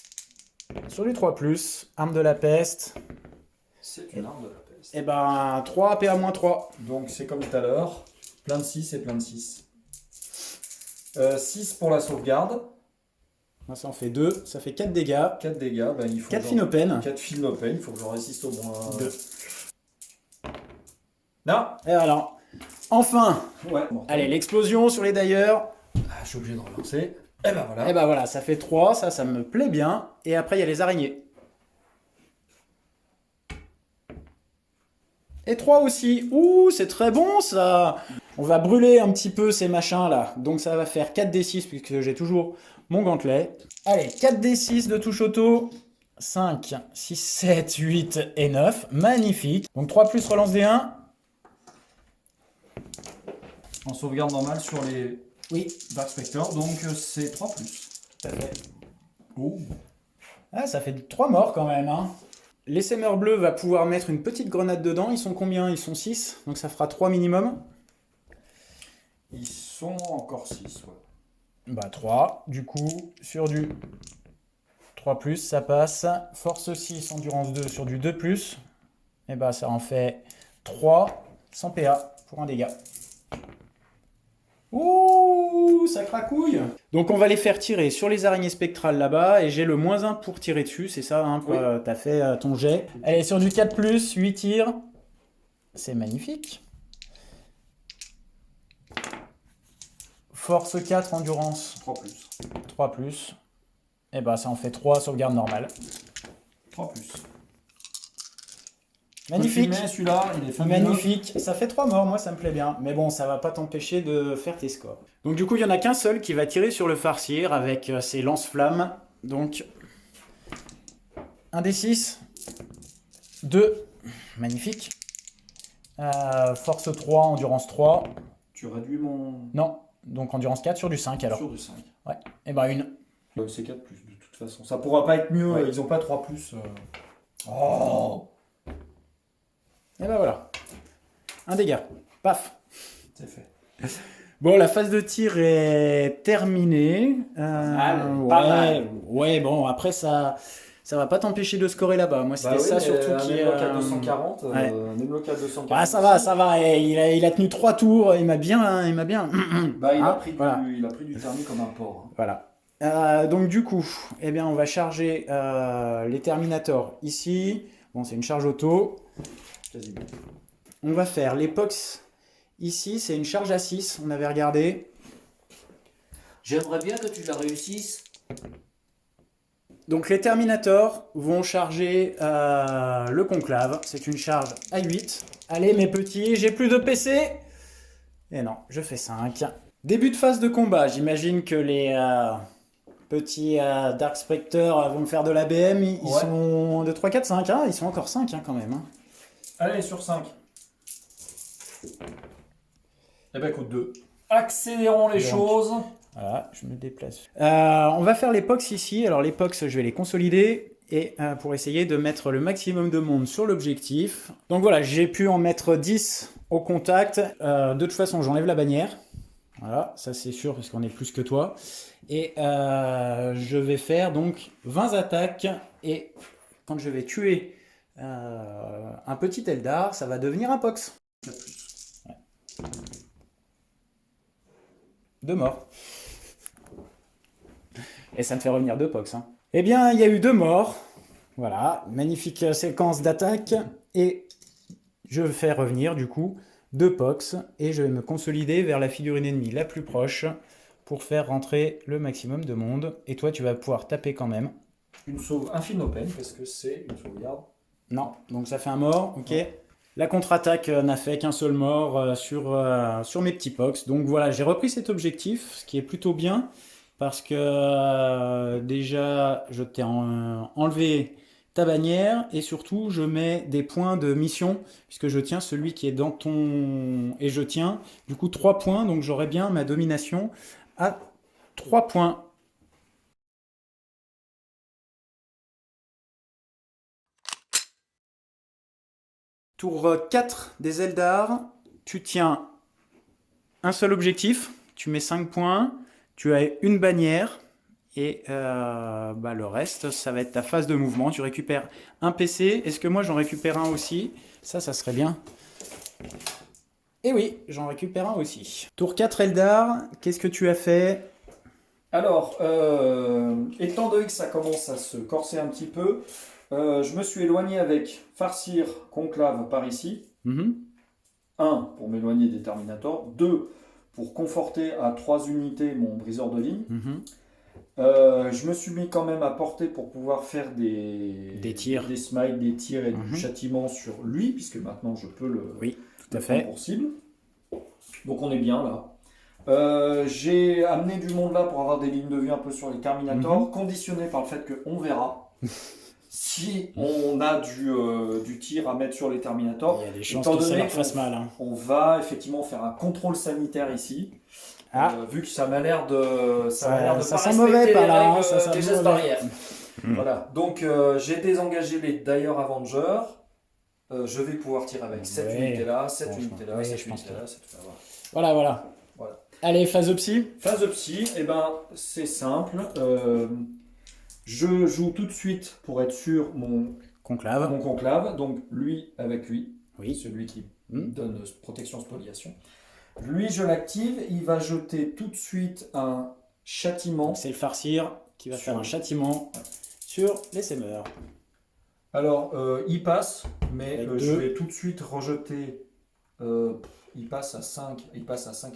S1: Sur du 3+, arme de la peste.
S2: C'est une arme de la peste.
S1: Et ben 3 PA-3.
S3: Donc c'est comme tout à l'heure, plein de 6 et plein de 6. 6 pour la sauvegarde,
S1: Ça en fait 2, ça fait 4 dégâts.
S3: 4 dégâts, ben, il faut
S1: 4
S3: que
S1: Finopène.
S3: 4 Finopène, il faut que j'en résiste au moins
S1: 2.
S3: Non.
S1: Et alors, enfin,
S3: Ouais.
S1: allez, l'explosion sur les d'ailleurs.
S3: Ah, je suis obligé de relancer. Et ben voilà.
S1: Et ben voilà, ça fait 3, ça me plaît bien. Et après, il y a les araignées. Et 3 aussi. Ouh, c'est très bon ça. On va brûler un petit peu ces machins là. Donc ça va faire 4d6 puisque j'ai toujours mon gantelet. Allez, 4d6 de touche auto. 5, 6, 7, 8 et 9. Magnifique. Donc 3 plus relance D1.
S3: En sauvegarde normale sur les
S1: Oui,
S3: Dark Spectre, donc c'est 3+.
S1: tout à fait.
S3: Oh.
S1: Ah, ça fait 3 morts quand même. Hein. L'essaimeur bleu va pouvoir mettre une petite grenade dedans. Ils sont combien? Ils sont 6. Donc ça fera 3 minimum.
S3: Ils sont encore 6, ouais.
S1: Bah 3. Du coup, sur du 3+, ça passe. Force 6, endurance 2 sur du 2+. Et bah ça en fait 3 sans PA pour un dégât. Ouh, ça cracouille. Donc on va les faire tirer sur les araignées spectrales là-bas. Et j'ai le -1 pour tirer dessus, c'est ça, hein,
S3: Oui.
S1: t'as fait ton jet. Allez, sur du 4+, 8 tirs. C'est magnifique. Force 4, endurance
S3: 3+.
S1: 3+. Et bah ça en fait 3, sauvegarde normale.
S3: 3+.
S1: Magnifique.
S3: Mais celui-là, il est fabuleux.
S1: Magnifique. Ça fait 3 morts, moi ça me plaît bien. Mais bon, ça va pas t'empêcher de faire tes scores. Donc du coup, il y en a qu'un seul qui va tirer sur le farcir avec ses lance-flammes. Donc, 1 des 6. 2. Magnifique. Force 3, endurance 3.
S3: Tu réduis mon...
S1: Non, donc endurance 4 sur du 5 alors.
S3: Sur du 5.
S1: Et ben une.
S3: C'est 4+, de toute façon. Ça pourra pas être mieux,
S1: Ouais.
S3: ils ont pas 3+. Oh.
S1: Et ben voilà. Un dégât. Paf.
S3: C'est fait.
S1: Bon, la phase de tir est terminée.
S3: Pas mal.
S1: Ouais, bon, après ça va pas t'empêcher de scorer là-bas. Moi, c'était ça surtout qui.
S3: Un à 240,
S1: ouais.
S3: un Nemloc à 240.
S1: Ah, ça va. Et il a tenu 3 tours. Il m'a bien.
S3: Bah, il,
S1: Hein,
S3: a pris
S1: voilà.
S3: il a pris du thermi comme un porc.
S1: Voilà. Donc du coup, eh bien, on va charger les Terminators ici. Bon, c'est une charge auto.
S3: Quasiment.
S1: On va faire l'épox ici. C'est une charge à 6. On avait regardé.
S4: J'aimerais bien que tu la réussisses.
S1: Donc les Terminators vont charger le conclave. C'est une charge à 8. Allez mes petits, j'ai plus de PC. Et non, je fais 5. Début de phase de combat. J'imagine que les petits Dark Spectre vont me faire de l'ABM. Ils
S3: Ouais.
S1: sont de 3, 4, 5. Hein, ils sont encore 5 quand même. Hein.
S3: Allez, sur 5. Eh ben, écoute, 2. Accélérons les
S1: Donc.
S3: choses.
S1: Voilà, je me déplace. On va faire l'épox ici. Alors l'épox, je vais les consolider et pour essayer de mettre le maximum de monde sur l'objectif. Donc voilà, j'ai pu en mettre 10 au contact. De toute façon, j'enlève la bannière. Voilà, ça c'est sûr parce qu'on est plus que toi. Et je vais faire donc 20 attaques. Et quand je vais tuer un petit Eldar, ça va devenir un Pox. 2 morts. Et ça me fait revenir 2 Pox. Hein. Eh bien, il y a eu 2 morts. Voilà, magnifique séquence d'attaque. Et je vais faire revenir du coup 2 Pox. Et je vais me consolider vers la figurine ennemie la plus proche pour faire rentrer le maximum de monde. Et toi, tu vas pouvoir taper quand même.
S3: Une sauve infinopène, parce que c'est une sauvegarde.
S1: Non, donc ça fait un mort, ok. La contre-attaque n'a fait qu'un seul mort sur mes petits Pox. Donc voilà, j'ai repris cet objectif, ce qui est plutôt bien. Parce que déjà, je t'ai enlevé ta bannière et surtout, je mets des points de mission puisque je tiens celui qui est dans ton... Et je tiens du coup 3 points, donc j'aurai bien ma domination à 3 points. Tour 4 des Eldar, tu tiens un seul objectif, tu mets 5 points, tu as une bannière Et le reste, ça va être ta phase de mouvement. Tu récupères un PC. Est-ce que moi j'en récupère un aussi? Ça serait bien. Et oui, j'en récupère un aussi. Tour 4 Eldar, qu'est-ce que tu as fait?
S2: Alors, étant donné que ça commence à se corser un petit peu, je me suis éloigné avec Farcir, Conclave par ici.
S1: Mhm.
S2: 1 pour m'éloigner des Terminators. 2 pour conforter à 3 unités mon briseur de ligne.
S1: Mhm.
S2: Je me suis mis quand même à portée pour pouvoir faire
S1: Des tirs.
S2: des smiles, des tirs et
S1: Mhm.
S2: du châtiment sur lui, puisque maintenant je peux le,
S1: Oui, tout à
S2: le prendre
S1: fait.
S2: pour cible. Donc on est bien là. J'ai amené du monde là pour avoir des lignes de vue un peu sur les Terminators, conditionné par le fait qu'on verra si on a du tir à mettre sur les Terminators.
S1: Il y a des chances
S2: Étant
S1: que ça
S2: donné
S1: leur fasse
S2: qu'on-
S1: mal. Hein.
S2: On va effectivement faire un contrôle sanitaire ici.
S1: Ah.
S2: Vu que ça m'a l'air de
S1: Ça
S2: pas
S1: sent mauvais
S2: respecter
S1: par
S2: les
S1: là, hein,
S2: règles
S1: ça sent
S2: des gestes
S1: mauvais.
S2: barrières.
S1: Mm.
S2: Voilà. Donc j'ai désengagé les Dire Avengers. Je vais pouvoir tirer avec cette
S1: Ouais.
S2: unité là, cette
S1: Bon,
S2: unité là,
S1: oui,
S2: cette
S1: je pense
S2: unité
S1: que-
S2: là, cette unité là. Voilà.
S1: Voilà.
S2: Voilà.
S1: Allez, phase psy.
S2: Phase de psy, eh ben, c'est simple. Je joue tout de suite pour être sûr mon
S1: Conclave.
S2: conclave. Donc lui avec lui,
S1: Oui.
S2: celui qui
S1: Mm.
S2: donne protection spoliation. Lui, je l'active. Il va jeter tout de suite un châtiment.
S1: Donc c'est le farcir qui va
S2: Sur-
S1: faire un châtiment sur les sémeurs.
S2: Alors, il passe, mais
S1: Avec
S2: je
S1: deux.
S2: vais tout de suite rejeter. Il passe à 5 et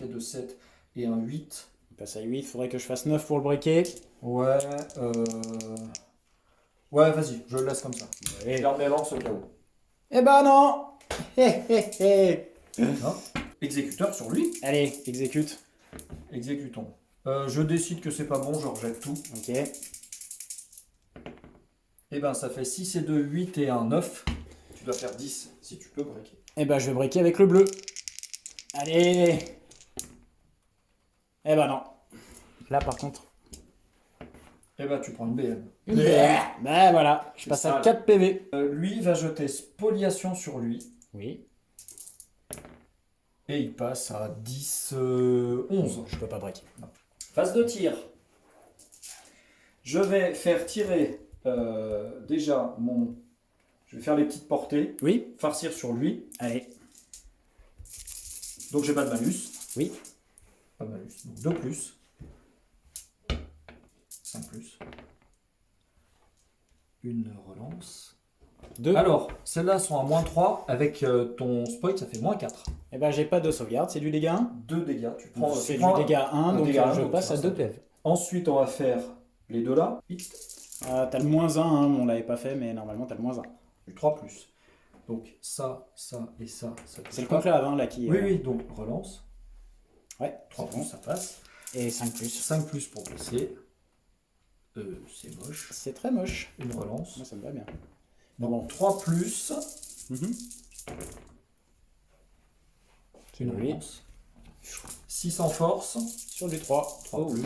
S2: 2, 7 et un 8.
S1: Il passe à 8, il faudrait que je fasse 9 pour le briquet.
S2: Ouais, ouais, vas-y, je le laisse comme ça.
S1: Ouais.
S2: Je garde mes lances au cas où.
S1: Eh ben non. Hé, hé, hé.
S2: Hein. Exécuteur sur lui.
S1: Allez, exécute.
S2: Exécutons. Je décide que c'est pas bon, je rejette tout.
S1: Ok.
S2: Et ben, ça fait 6 et 2, 8 et 1, 9. Tu dois faire 10 si tu peux breaker.
S1: Eh ben je vais briquer avec le bleu. Allez. Eh ben non. Là par contre.
S2: Et ben, tu prends une BM.
S1: Une BM. Ben voilà, je
S2: C'est
S1: passe
S2: ça,
S1: à
S2: là.
S1: 4 PV.
S2: Lui va jeter spoliation sur lui.
S1: Oui.
S2: Et il passe à 10, 11.
S1: Je peux pas briquer.
S2: Phase de tir. Je vais faire tirer déjà mon... Je vais faire les petites portées.
S1: Oui.
S2: Farcir sur lui.
S1: Allez.
S2: Donc j'ai pas de malus.
S1: Oui.
S2: Pas de malus. Donc 2 plus. 5 plus. Une relance.
S1: 2.
S2: Alors, celles-là sont à moins 3. Avec ton spoil, ça fait moins 4.
S1: Eh ben j'ai pas de sauvegarde, c'est du dégât 1.
S2: 2 dégâts. Tu prends,
S1: C'est
S2: tu
S1: du
S2: prends
S1: dégât 1,
S2: un
S1: donc
S2: dégât un,
S1: je
S2: donc
S1: passe
S2: ça
S1: à
S2: va
S1: 2
S2: ça.
S1: PV.
S2: Ensuite, on va faire les deux là.
S1: T'as le moins 1, hein, on l'avait pas fait, mais normalement t'as le moins 1.
S2: Du 3 plus. Donc ça et ça touche
S1: C'est le
S2: pas.
S1: conclave hein, là qui.
S2: Oui, oui, donc relance.
S1: Ouais,
S2: 3
S1: c'est
S2: plus,
S1: bon.
S2: ça passe.
S1: Et 5 plus.
S2: 5 plus pour blesser. C'est moche.
S1: C'est très moche.
S2: Une relance.
S1: Moi ça me va bien. Mais
S2: Donc
S1: bon.
S2: 3 plus.
S1: Mhm.
S2: Une
S1: Oui.
S2: relance. 6 en force.
S1: Sur du 3.
S2: 3 plus.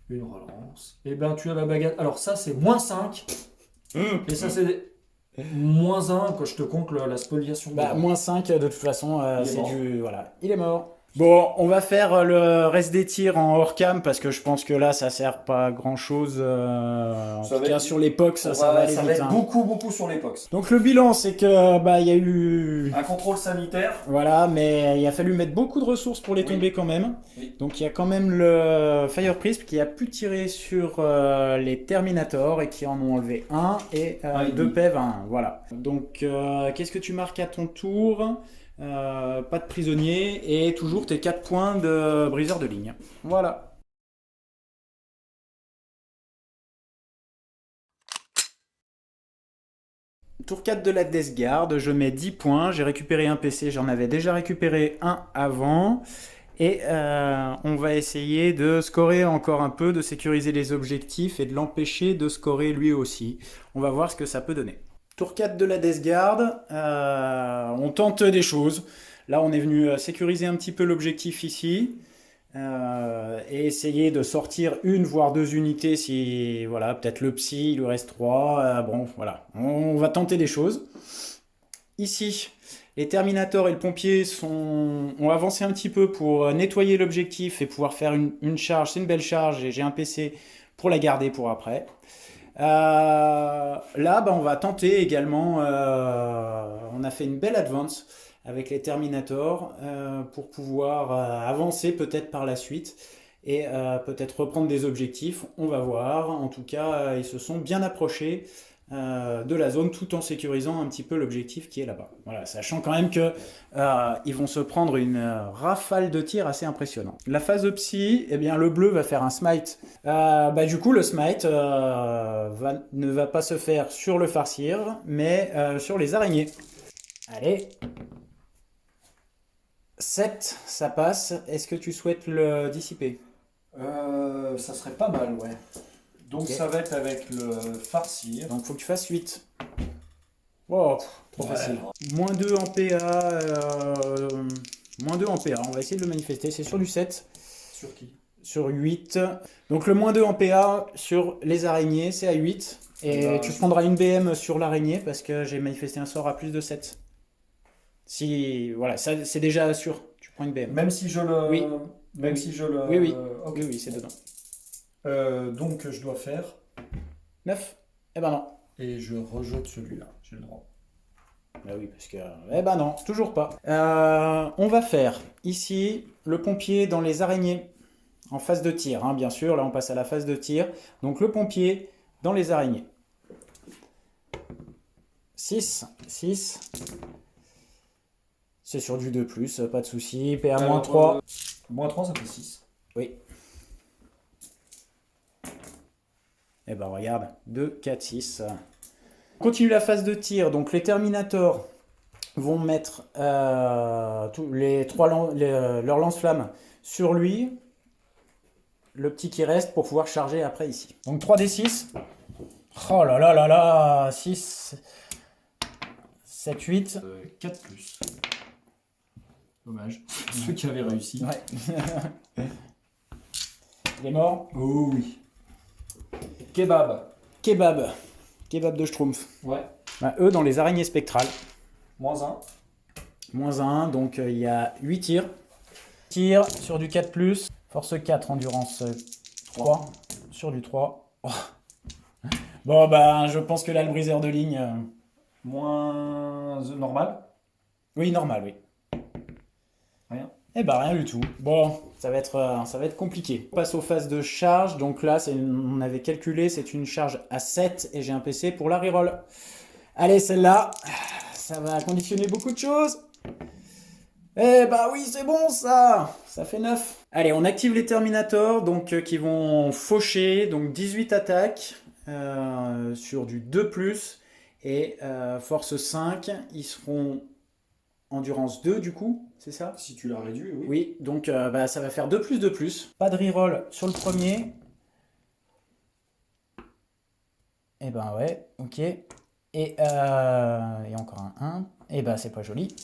S2: Une relance. Et ben tu as la baguette. Alors ça c'est moins 5. Et ça c'est moins 1 quand je te compte la spoliation.
S1: Bah,
S2: dedans.
S1: moins 5, de toute façon,
S2: Il est
S1: c'est
S2: mort.
S1: du. Voilà, il est mort. Bon, on va faire le reste des tirs en hors cam parce que je pense que là, ça sert pas à grand chose. En
S2: Ça
S1: tout
S2: va
S1: cas,
S2: être-
S1: sur l'époque, ça va aller
S2: ça va
S1: vite.
S2: être
S1: Hein.
S2: beaucoup sur l'époque.
S1: Donc, le bilan, c'est que il y a eu.
S2: Un contrôle sanitaire.
S1: Voilà, mais il a fallu mettre beaucoup de ressources pour les
S2: Oui.
S1: tomber quand même.
S2: Oui.
S1: Donc, il y a quand même le Fire Prism qui a pu tirer sur les Terminators et qui en ont enlevé un et
S2: Un et
S1: 2
S2: demi.
S1: PEV, 1. Voilà. Donc, qu'est-ce que tu marques à ton tour? Pas de prisonnier et toujours tes 4 points de briseur de ligne. Voilà. Tour 4 de la Death Guard, je mets 10 points, j'ai récupéré un PC, j'en avais déjà récupéré un avant. Et on va essayer de scorer encore un peu, de sécuriser les objectifs et de l'empêcher de scorer lui aussi. On va voir ce que ça peut donner. Tour 4 de la Death Guard, on tente des choses. Là, on est venu sécuriser un petit peu l'objectif ici et essayer de sortir une voire 2 unités si, voilà, peut-être le psy, il lui reste 3. Bon, voilà, on va tenter des choses. Ici, les Terminators et le pompier ont avancé un petit peu pour nettoyer l'objectif et pouvoir faire une charge. C'est une belle charge et j'ai un PC pour la garder pour après. Là, bah, on va tenter également, on a fait une belle advance avec les Terminators pour pouvoir avancer peut-être par la suite et peut-être reprendre des objectifs, on va voir. En tout cas, ils se sont bien approchés de la zone tout en sécurisant un petit peu l'objectif qui est là-bas. Voilà, sachant quand même que ils vont se prendre une rafale de tirs assez impressionnante. La phase de psy, eh bien le bleu va faire un smite. Bah, du coup, le smite ne va pas se faire sur le farcir, mais sur les araignées. Allez. 7, ça passe. Est-ce que tu souhaites le dissiper?
S3: Ça serait pas mal, ouais. Donc
S1: Ok.
S3: ça va être avec le farcir.
S1: Donc faut que tu fasses 8. Wow, trop
S3: Ouais.
S1: facile. Moins 2 en PA. Moins 2 en PA. On va essayer de le manifester. C'est sur du 7.
S3: Sur qui?
S1: Sur 8. Donc le moins 2 en PA sur les araignées, c'est à 8. Et
S3: Bah,
S1: tu prendras une BM sur l'araignée parce que j'ai manifesté un sort à plus de 7. Si, voilà, ça c'est déjà sûr. Tu prends une BM.
S3: Même si je le.
S1: Oui.
S3: Même
S1: Oui.
S3: si je le.
S1: Oui, oui.
S3: Ok.
S1: Oui, oui, c'est dedans.
S3: Donc je dois faire.
S1: 9. Eh ben non.
S3: Et je rejette celui-là. J'ai le droit.
S1: Bah oui, parce que... Eh ben non, toujours pas. On va faire ici le pompier dans les araignées. En phase de tir, hein, bien sûr. Là, on passe à la phase de tir. Donc le pompier dans les araignées. 6. 6. C'est sur du 2+, pas de souci. PA-3.
S3: Moins 3, ça fait 6.
S1: Oui. Eh ben regarde, 2, 4, 6. On continue la phase de tir. Donc les Terminators vont mettre leur lance-flamme sur lui. Le petit qui reste pour pouvoir charger après ici. Donc 3d6. Oh là là là là. 6, 7, 8.
S3: 4 plus. Dommage. Ceux qui avaient réussi.
S1: Ouais. Il est mort.
S3: Oh oui. Kebab.
S1: Kebab. Kebab de Schtroumpf.
S3: Ouais.
S1: Bah, eux dans les araignées spectrales.
S3: Moins 1.
S1: Moins 1, donc il y a 8 tirs. Tir sur du 4+, force 4, endurance 3, sur du 3. Oh. Bon, bah, je pense que là, le briseur de ligne...
S3: Moins normal.
S1: Oui, normal, oui.
S3: Rien.
S1: Eh bah, rien du tout. Bon, ça va être compliqué. On passe aux phases de charge, donc là, on avait calculé, c'est une charge à 7, et j'ai un PC pour la reroll. Allez, celle-là, ça va conditionner beaucoup de choses. Eh bah oui, c'est bon ça. Ça fait 9. Allez, on active les Terminators, donc qui vont faucher, donc 18 attaques sur du 2+, et force 5, ils seront endurance 2 du coup, c'est ça?
S3: Si tu l'as réduit, oui.
S1: Oui, donc bah, ça va faire 2+. Pas de reroll sur le premier. Eh ben ouais, ok. Et encore un 1. Eh ben c'est pas joli.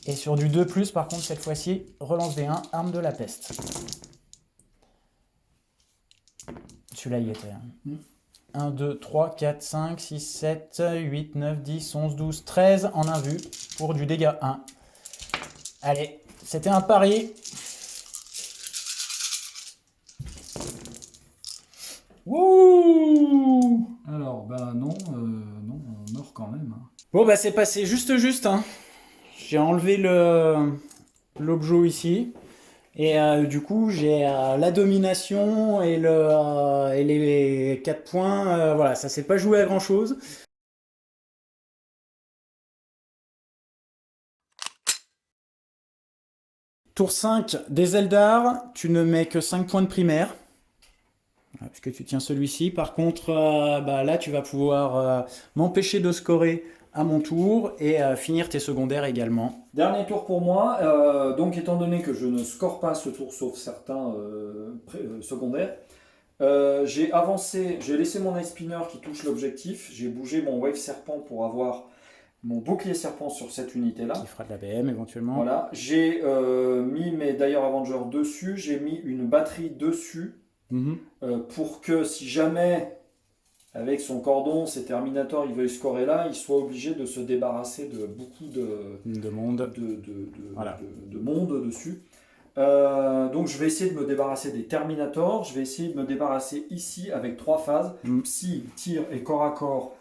S1: Et sur du 2+, par contre, cette fois-ci, relance des 1, arme de la peste. Celui-là, il était. 1, 2, 3, 4, 5, 6, 7, 8, 9, 10, 11, 12, 13 en un vu pour du dégât 1. Allez, c'était un pari. Wouh!
S3: Alors, bah non, non, on meurt quand même. Hein.
S1: Bon, bah c'est passé juste, hein. J'ai enlevé l'objet ici. Et du coup, j'ai la domination et les 4 points. Voilà, ça s'est pas joué à grand chose. Tour 5 des Eldar, tu ne mets que 5 points de primaire. Parce que tu tiens celui-ci. Par contre, bah, là, tu vas pouvoir m'empêcher de scorer à mon tour et finir tes secondaires également.
S3: Dernier tour pour moi. Donc, étant donné que je ne score pas ce tour, sauf certains secondaires, j'ai avancé, j'ai laissé mon Ice Spinner qui touche l'objectif. J'ai bougé mon Wave Serpent pour avoir mon bouclier serpent sur cette unité-là.
S1: Qui fera de la BM éventuellement.
S3: Voilà. J'ai mis mes Dire Avenger dessus. J'ai mis une batterie dessus pour que si jamais, avec son cordon, ces Terminators, il veuille scorer là, il soit obligé de se débarrasser de beaucoup de
S1: monde.
S3: monde dessus. Donc je vais essayer de me débarrasser des Terminators. Je vais essayer de me débarrasser ici avec 3 phases. Psy, tir et corps à corps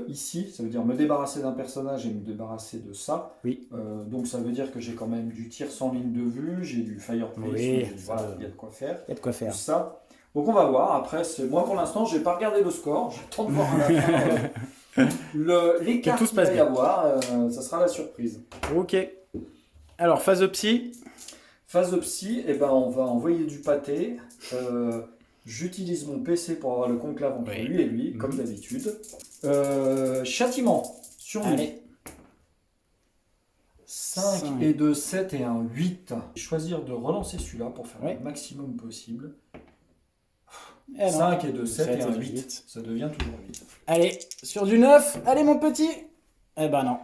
S3: ici. Ça veut dire me débarrasser d'un personnage et me débarrasser de ça.
S1: Oui.
S3: Donc ça veut dire que j'ai quand même du tir sans ligne de vue. J'ai du fireplace.
S1: Oui,
S3: Voilà, il y a de quoi faire.
S1: Il y a de quoi faire.
S3: Tout ça. Donc on va voir. Après, moi pour l'instant, je n'ai pas regardé le score. J'attends de voir à la fin l'écart
S1: Que tout se
S3: qu'il va
S1: passe
S3: y
S1: bien.
S3: avoir. Ça sera la surprise.
S1: Ok. Alors, phase de psy.
S3: Phase de psy, eh ben, on va envoyer du pâté. J'utilise mon PC pour avoir le conclave entre
S1: Oui.
S3: lui et lui, comme d'habitude. Châtiment sur lui.
S1: Allez.
S3: 5
S1: 5.
S3: et 2, 7 et un 8. Choisir de relancer celui-là pour faire
S1: Oui.
S3: le maximum possible.
S1: Eh non.
S3: 5 et 2, 7 et
S1: 7
S3: un
S1: et
S3: 8.
S1: 8.
S3: Ça devient toujours 8.
S1: Allez, sur du 9. Allez, mon petit. Eh ben non.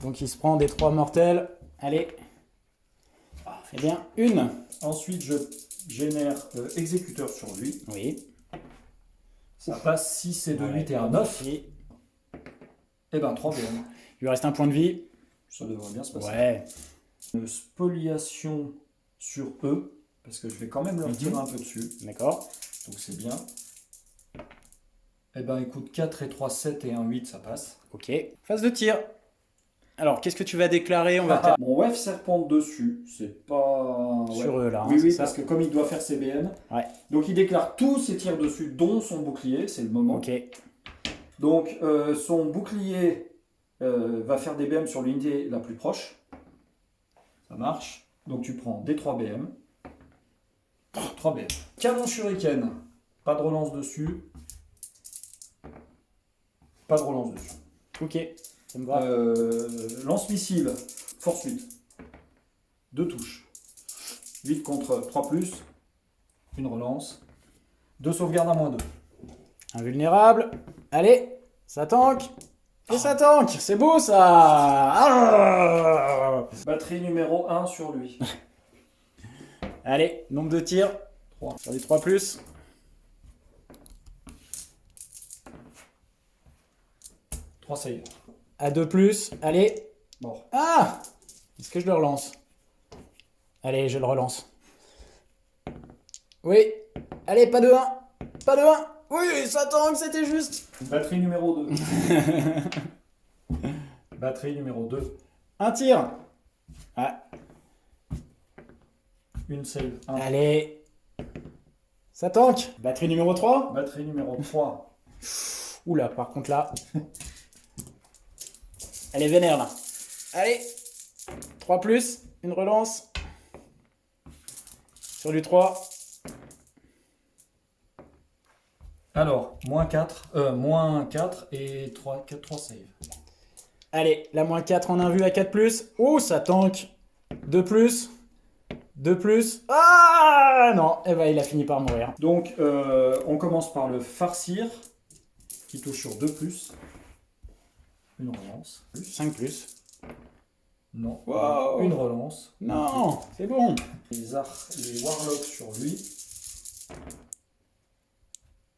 S1: Donc, il se prend des 3 mortels. Allez. Eh bien, une.
S3: Ensuite, je génère exécuteur sur lui.
S1: Oui.
S3: Ça passe 6 et 2,
S1: Ouais,
S3: 8 et un 9.
S1: Et
S3: Et ben 3 BM.
S1: il lui reste un point de vie.
S3: Ça devrait bien se passer.
S1: Ouais.
S3: Une spoliation sur eux, parce que je vais quand même leur tirer un peu dessus,
S1: D'accord.
S3: donc c'est bien. Eh ben écoute, 4 et 3, 7 et 1, 8, ça passe.
S1: Ok. Phase de tir. Alors, qu'est-ce que tu vas déclarer? On va peut-être
S3: Mon web serpent dessus, c'est pas...
S1: sur eux là.
S3: Oui,
S1: hein,
S3: oui,
S1: c'est ça.
S3: parce que comme il doit faire ses BM,
S1: Ouais.
S3: donc il déclare tous ses tirs dessus, dont son bouclier, c'est le moment.
S1: Ok.
S3: Donc son bouclier va faire des BM sur l'unité la plus proche. Ça marche. Donc tu prends des 3 BM. 3 BM. Canon shuriken. Pas de relance dessus. Pas de relance dessus.
S1: Ok. Ça me va.
S3: Lance-missile. Force 8. 2 touches. 8 contre 3 plus. Une relance. 2 sauvegardes à -2.
S1: Invulnérable. Allez. Ça tank. Et ça tank. C'est beau ça. Ah.
S3: Batterie numéro 1 sur lui.
S1: Allez. Nombre de tirs.
S3: 3.
S1: Sur du 3 plus.
S3: 3 save.
S1: À 2 plus. Allez.
S3: Mort.
S1: Ah. Est-ce que je le relance? Allez, je le relance. Oui. Allez, pas de 1. Pas de 1. Oui, ça tank, c'était juste.
S3: Batterie numéro 2. Batterie numéro 2.
S1: Un tir. Ah.
S3: Une save. 1.
S1: Allez. Ça tank. Batterie numéro 3.
S3: Batterie numéro 3.
S1: Oula, par contre là. Elle est vénère là. Allez. 3 plus. Une relance. Sur du 3.
S3: Alors, moins 4 et 3 save.
S1: Allez, la moins 4 en invue à 4 plus. Oh, ça tank. 2 plus. 2 plus. Ah non, eh ben, il a fini par mourir.
S3: Donc, on commence par le farcir, qui touche sur 2 plus. Une relance.
S1: 5 plus.
S3: Non.
S1: Wow.
S3: Une relance.
S1: Non, c'est bon.
S3: Les warlocks sur lui.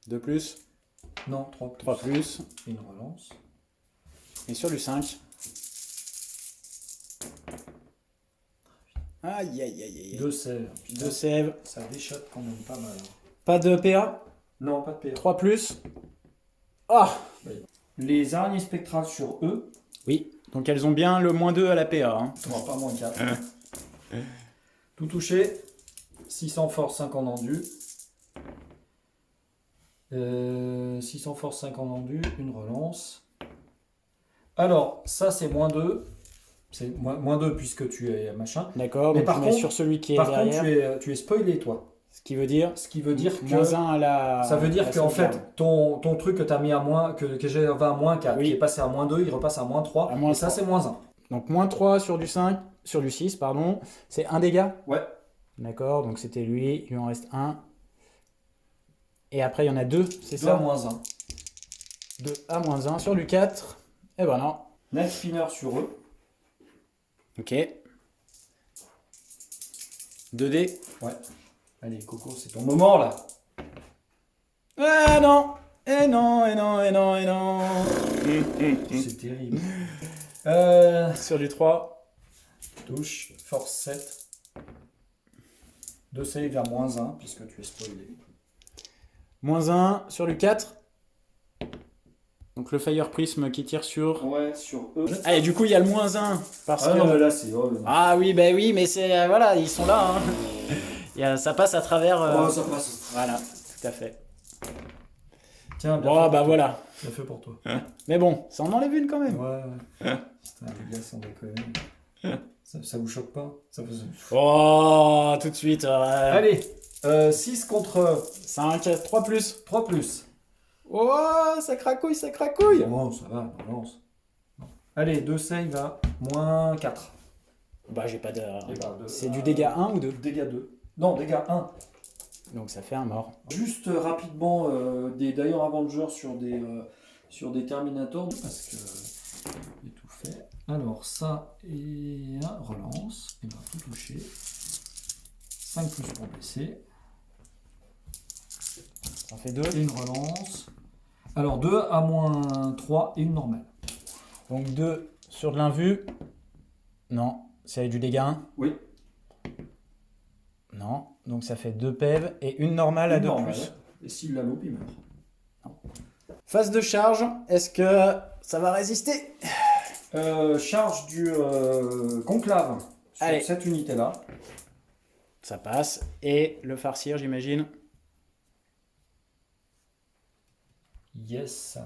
S1: 2 plus.
S3: Non, 3 plus.
S1: 3 plus.
S3: Une relance.
S1: Et sur du 5. Aïe, aïe, aïe, aïe.
S3: 2 save.
S1: 2 save.
S3: Ça déchatte quand même pas mal.
S1: Pas de PA.
S3: Non, pas de PA.
S1: 3 plus. Ah.
S3: Les araignées spectrales sur eux.
S1: Oui, donc elles ont bien le -2 à la PA. Hein.
S3: Non, pas moins 4. Tout touché. 600 force, 5 en endu. 600 force, 5 en endu. Une relance. Alors, ça c'est -2. C'est -2 puisque tu es machin.
S1: D'accord,
S3: Mais
S1: donc
S3: par
S1: tu mets
S3: contre-
S1: sur celui qui est
S3: Par
S1: derrière.
S3: contre, tu es spoilé, toi.
S1: Ce qui veut dire
S3: Ce qui veut dire que.
S1: -1 à la.
S3: Ça veut
S1: à
S3: dire
S1: la
S3: qu'en
S1: sauvegarde.
S3: fait, ton truc que tu as mis à que j'avais à -4,
S1: Oui.
S3: qui est passé à -2, il repasse à -3.
S1: À
S3: Et ça,
S1: -3.
S3: c'est -1.
S1: Donc -3 sur du 5, sur du 6, pardon. C'est un dégât.
S3: Ouais.
S1: D'accord, donc c'était lui, il lui en reste un. Et après, il y en a 2, c'est
S3: 2 à
S1: ça
S3: -1.
S1: 2 à -1 sur du 4. Et ben non.
S3: Net spinner sur eux.
S1: Ok. 2D.
S3: Ouais. Allez, Coco, c'est ton moment là.
S1: Ah non. Et non, et non, et non, et non.
S3: C'est terrible.
S1: Sur du 3.
S3: Touche, force 7. 2 save à -1 puisque tu es spoilé.
S1: -1 sur le 4. Donc le Fire Prism qui tire sur...
S3: Ouais, sur eux.
S1: Ah, et du coup, il y a le -1. Parce
S3: Ah
S1: que...
S3: non, mais là, c'est... Oh, non.
S1: Ah oui, bah oui, mais c'est... voilà, ils sont là. Hein. Ça passe à travers...
S3: Oh, ça passe.
S1: Voilà, tout à fait.
S3: Tiens, bien
S1: Bon,
S3: fait
S1: bah
S3: pour
S1: voilà.
S3: toi. Bien fait pour toi.
S1: Mais bon, ça en enlève une quand même.
S3: Ouais. Putain, les gars, sans déconner. Ça vous choque pas? Ça vous...
S1: Oh, tout de suite.
S3: Allez, 6 contre
S1: 5, 3 plus.
S3: 3 plus.
S1: Oh, ça cracouille, ça cracouille.
S3: Bon, ça va, balance. Allez, 2 save à -4.
S1: Bah, j'ai pas de...
S3: Dégâts
S1: C'est du dégât 1 ou 2?
S3: Dégâts 2. Non, dégâts 1.
S1: Donc ça fait un mort.
S3: Juste rapidement, des Dire Avengers sur des Terminators, parce que j'ai tout fait. Alors, ça et un relance. Et bien, tout touché. 5 plus pour blesser.
S1: Ça en fait 2.
S3: Et une relance. Alors, 2 à -3 et une normale.
S1: Donc 2 sur de l'invu. Non, c'est du dégât 1.
S3: Oui.
S1: Non, donc ça fait 2 PEV et une normale à
S3: Une
S1: 2
S3: normale.
S1: plus.
S3: Et s'il la loupe, il meurt.
S1: Phase de charge, est-ce que ça va résister?
S3: Charge du conclave sur
S1: Allez.
S3: cette unité-là.
S1: Ça passe. Et le farcir, j'imagine.
S3: Yes.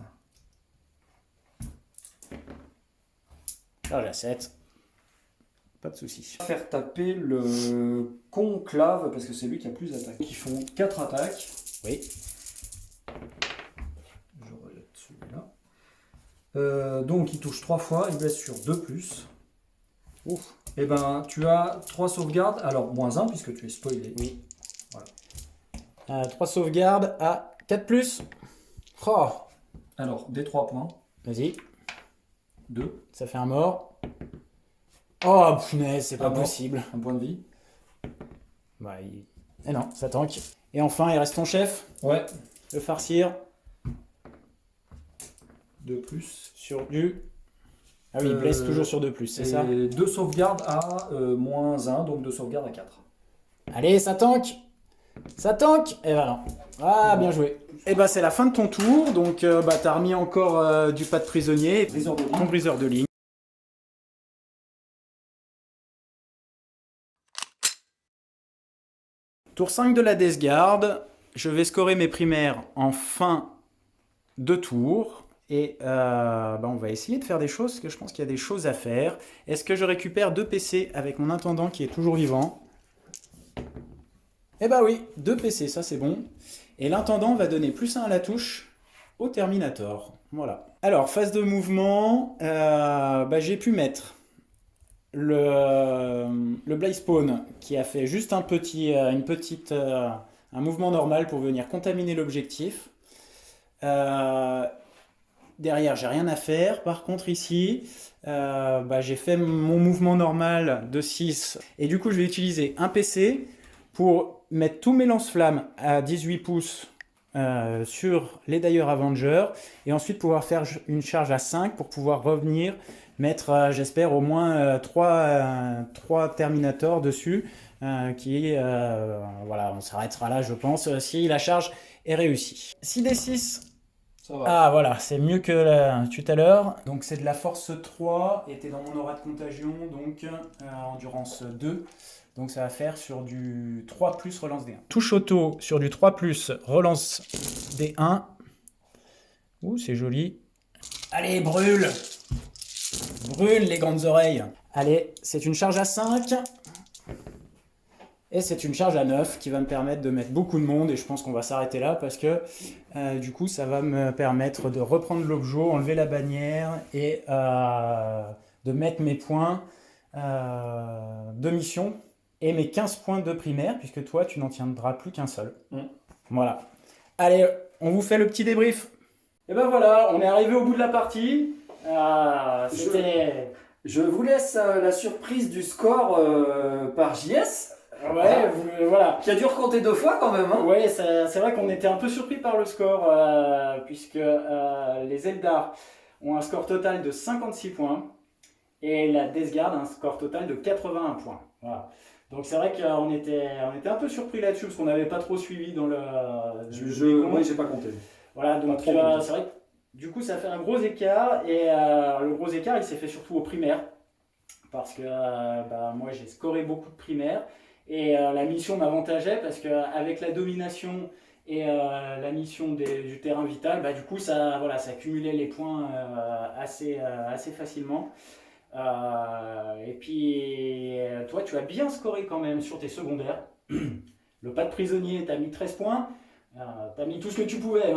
S1: Charge à 7. Pas de soucis.
S3: Faire taper le conclave parce que c'est lui qui a plus d'attaques. Qui font 4 attaques.
S1: Oui.
S3: Je relève celui-là. Donc il touche 3 fois, il blesse sur 2 plus.
S1: Ouf.
S3: Et ben tu as 3 sauvegardes, alors -1 puisque tu es spoilé.
S1: Oui.
S3: Voilà.
S1: 3 sauvegardes à 4 plus. Oh.
S3: Alors des 3 points,
S1: Vas-y.
S3: 2,
S1: Ça fait un mort. Oh punaise, c'est pas
S3: Un mort.
S1: possible.
S3: 1 point de vie.
S1: Bah, Eh non, ça tank. Et enfin, il reste ton chef,
S3: Ouais,
S1: le farcir,
S3: 2 plus.
S1: sur du... Ah oui, il blesse toujours sur 2 plus, c'est ça?
S3: Et 2 sauvegardes à -1, donc 2 sauvegardes à 4.
S1: Allez, ça tank! Ça tank! Et ben non. Ah, bien joué. Et bah c'est la fin de ton tour, donc t'as remis encore du pas de prisonnier,
S3: Briseur de ligne.
S1: ton briseur de ligne. Tour 5 de la Death Guard, je vais scorer mes primaires en fin de tour. Et on va essayer de faire des choses, parce que je pense qu'il y a des choses à faire. Est-ce que je récupère 2 PC avec mon intendant qui est toujours vivant? Eh bah oui, 2 PC, ça c'est bon. Et l'intendant va donner +1 à la touche au Terminator. Voilà. Alors, phase de mouvement, j'ai pu mettre le Blaze Spawn qui a fait juste un mouvement normal pour venir contaminer l'objectif. Derrière, j'ai rien à faire. Par contre, ici, j'ai fait mon mouvement normal de 6. Et du coup, je vais utiliser un PC pour mettre tous mes lance-flammes à 18 pouces sur les Dire Avengers. Et ensuite, pouvoir faire une charge à 5 pour pouvoir revenir mettre, j'espère, au moins 3 Terminators dessus. Voilà, on s'arrêtera là, je pense, si la charge est réussie. 6d6.
S3: Ça va.
S1: Ah voilà, c'est mieux que tout à l'heure. Donc c'est de la force 3 et t'es dans mon aura de contagion, donc endurance 2. Donc ça va faire sur du 3 plus relance D1. Touche auto sur du 3 plus relance D1. Ouh, c'est joli. Allez, brûle! Brûle les grandes oreilles. Allez, c'est une charge à 5. Et c'est une charge à 9 qui va me permettre de mettre beaucoup de monde, et je pense qu'on va s'arrêter là parce que du coup ça va me permettre de reprendre l'objet, enlever la bannière et de mettre mes points de mission et mes 15 points de primaire, puisque toi tu n'en tiendras plus qu'un seul. Voilà. Allez, on vous fait le petit débrief. Et ben voilà, on est arrivé au bout de la partie. C'était...
S3: Je vous laisse la surprise du score par JS.
S1: Ouais, voilà.
S3: Qui a dû recompter 2 fois quand même. Hein.
S1: Ouais, c'est vrai qu'on était un peu surpris par le score, puisque les Eldar ont un score total de 56 points et la Death Guard a un score total de 81 points. Voilà. Donc c'est vrai qu'on était un peu surpris là-dessus parce qu'on n'avait pas trop suivi dans le.
S3: Oui, j'ai pas compté.
S1: Voilà, donc
S3: trop compté.
S1: c'est vrai que du coup ça fait un gros écart et le gros écart il s'est fait surtout au primaire parce que moi j'ai scoré beaucoup de primaires et la mission m'avantageait parce qu'avec la domination et la mission du terrain vital, du coup ça cumulait les points assez facilement. Et puis toi tu as bien scoré quand même sur tes secondaires. Le pas de prisonnier, t'as mis 13 points. T'as mis tout ce que tu pouvais.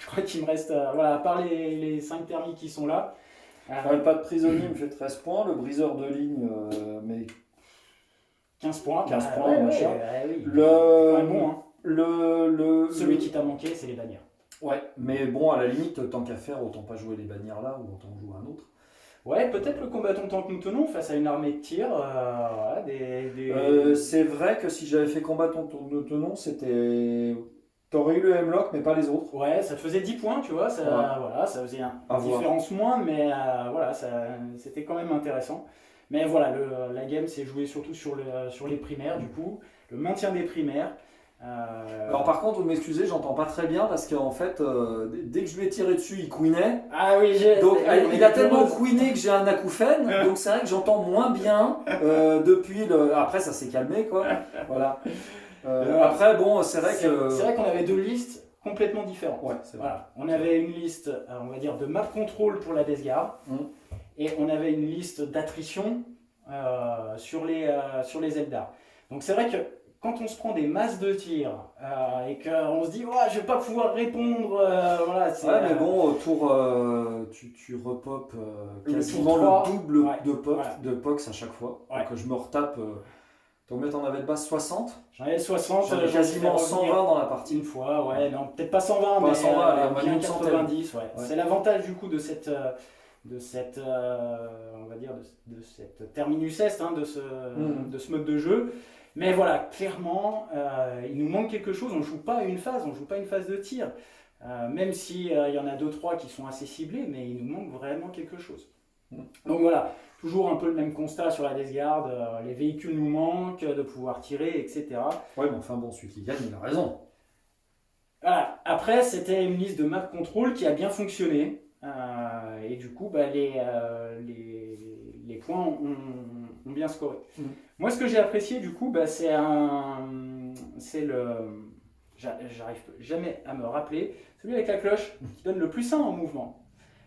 S1: Je crois qu'il me reste, à part les 5 thermiques qui sont là.
S3: Le pas de prisonnier me fait 13 points, le briseur de ligne, mais
S1: 15 points.
S3: 15 points, machin.
S1: Oui.
S3: Le,
S1: C'est pas bon, hein. Celui
S3: le-
S1: qui t'a manqué, c'est les bannières.
S3: Ouais, mais bon, à la limite, tant qu'à faire, autant pas jouer les bannières là, ou autant jouer un autre.
S1: Ouais, peut-être le combattant tant que nous tenons face à une armée de tir.
S3: C'est vrai que si j'avais fait combattant de tenon, c'était. T'aurais eu le Hemlock, mais pas les autres.
S1: Ouais, ça te faisait 10 points, tu vois. Ça faisait
S3: À
S1: une
S3: voir.
S1: différence moins, mais c'était quand même intéressant. Mais voilà, la game s'est jouée surtout sur les primaires, du coup. Le maintien des primaires.
S3: Alors par contre, vous m'excusez, j'entends pas très bien parce qu'en fait, dès que je lui ai tiré dessus, il couinait.
S1: Ah oui,
S3: Donc
S1: on
S3: il
S1: est
S3: a tellement
S1: heureuse.
S3: couiné que j'ai un acouphène, donc c'est vrai que j'entends moins bien depuis le. Après, ça s'est calmé quoi. Voilà. Après, bon, c'est vrai que.
S1: C'est vrai qu'on avait deux listes complètement différentes.
S3: Ouais, c'est vrai.
S1: Voilà. On avait une liste, on va dire, de map control pour la Death Guard, et on avait une liste d'attrition sur les Eldar. Donc c'est vrai que quand on se prend des masses de tirs et qu'on se dit ouais, je vais pas pouvoir répondre,
S3: Ouais, mais bon, autour, tu repopes
S1: Le
S3: quasiment
S1: tour 3,
S3: le double
S1: ouais, voilà.
S3: de pox à chaque fois.
S1: Ouais.
S3: Donc je me retape. Combien t'en avais de base 60.
S1: J'en avais 60,
S3: J'en ai quasiment 120 dans la partie.
S1: une fois, ouais, non, peut-être pas 120,
S3: Pas
S1: mais
S3: 120, allez, on va dire
S1: bien
S3: une
S1: 90, ouais.
S3: Ouais.
S1: C'est l'avantage du coup de cette, on va dire, de cette terminus est, hein, de ce mode de jeu. Mais voilà, clairement, il nous manque quelque chose. On joue pas une phase de tir. Même si il y en a 2-3 qui sont assez ciblés, mais il nous manque vraiment quelque chose. Donc voilà, toujours un peu le même constat sur la Death Guard, les véhicules nous manquent, de pouvoir tirer, etc.
S3: Ouais, mais enfin bon, celui qui gagne, il a raison.
S1: Voilà. Après, c'était une liste de map control qui a bien fonctionné. Et du coup, les points ont bien scoré. Moi, ce que j'ai apprécié, du coup, j'arrive jamais à me rappeler, celui avec la cloche qui donne le plus 1 en mouvement.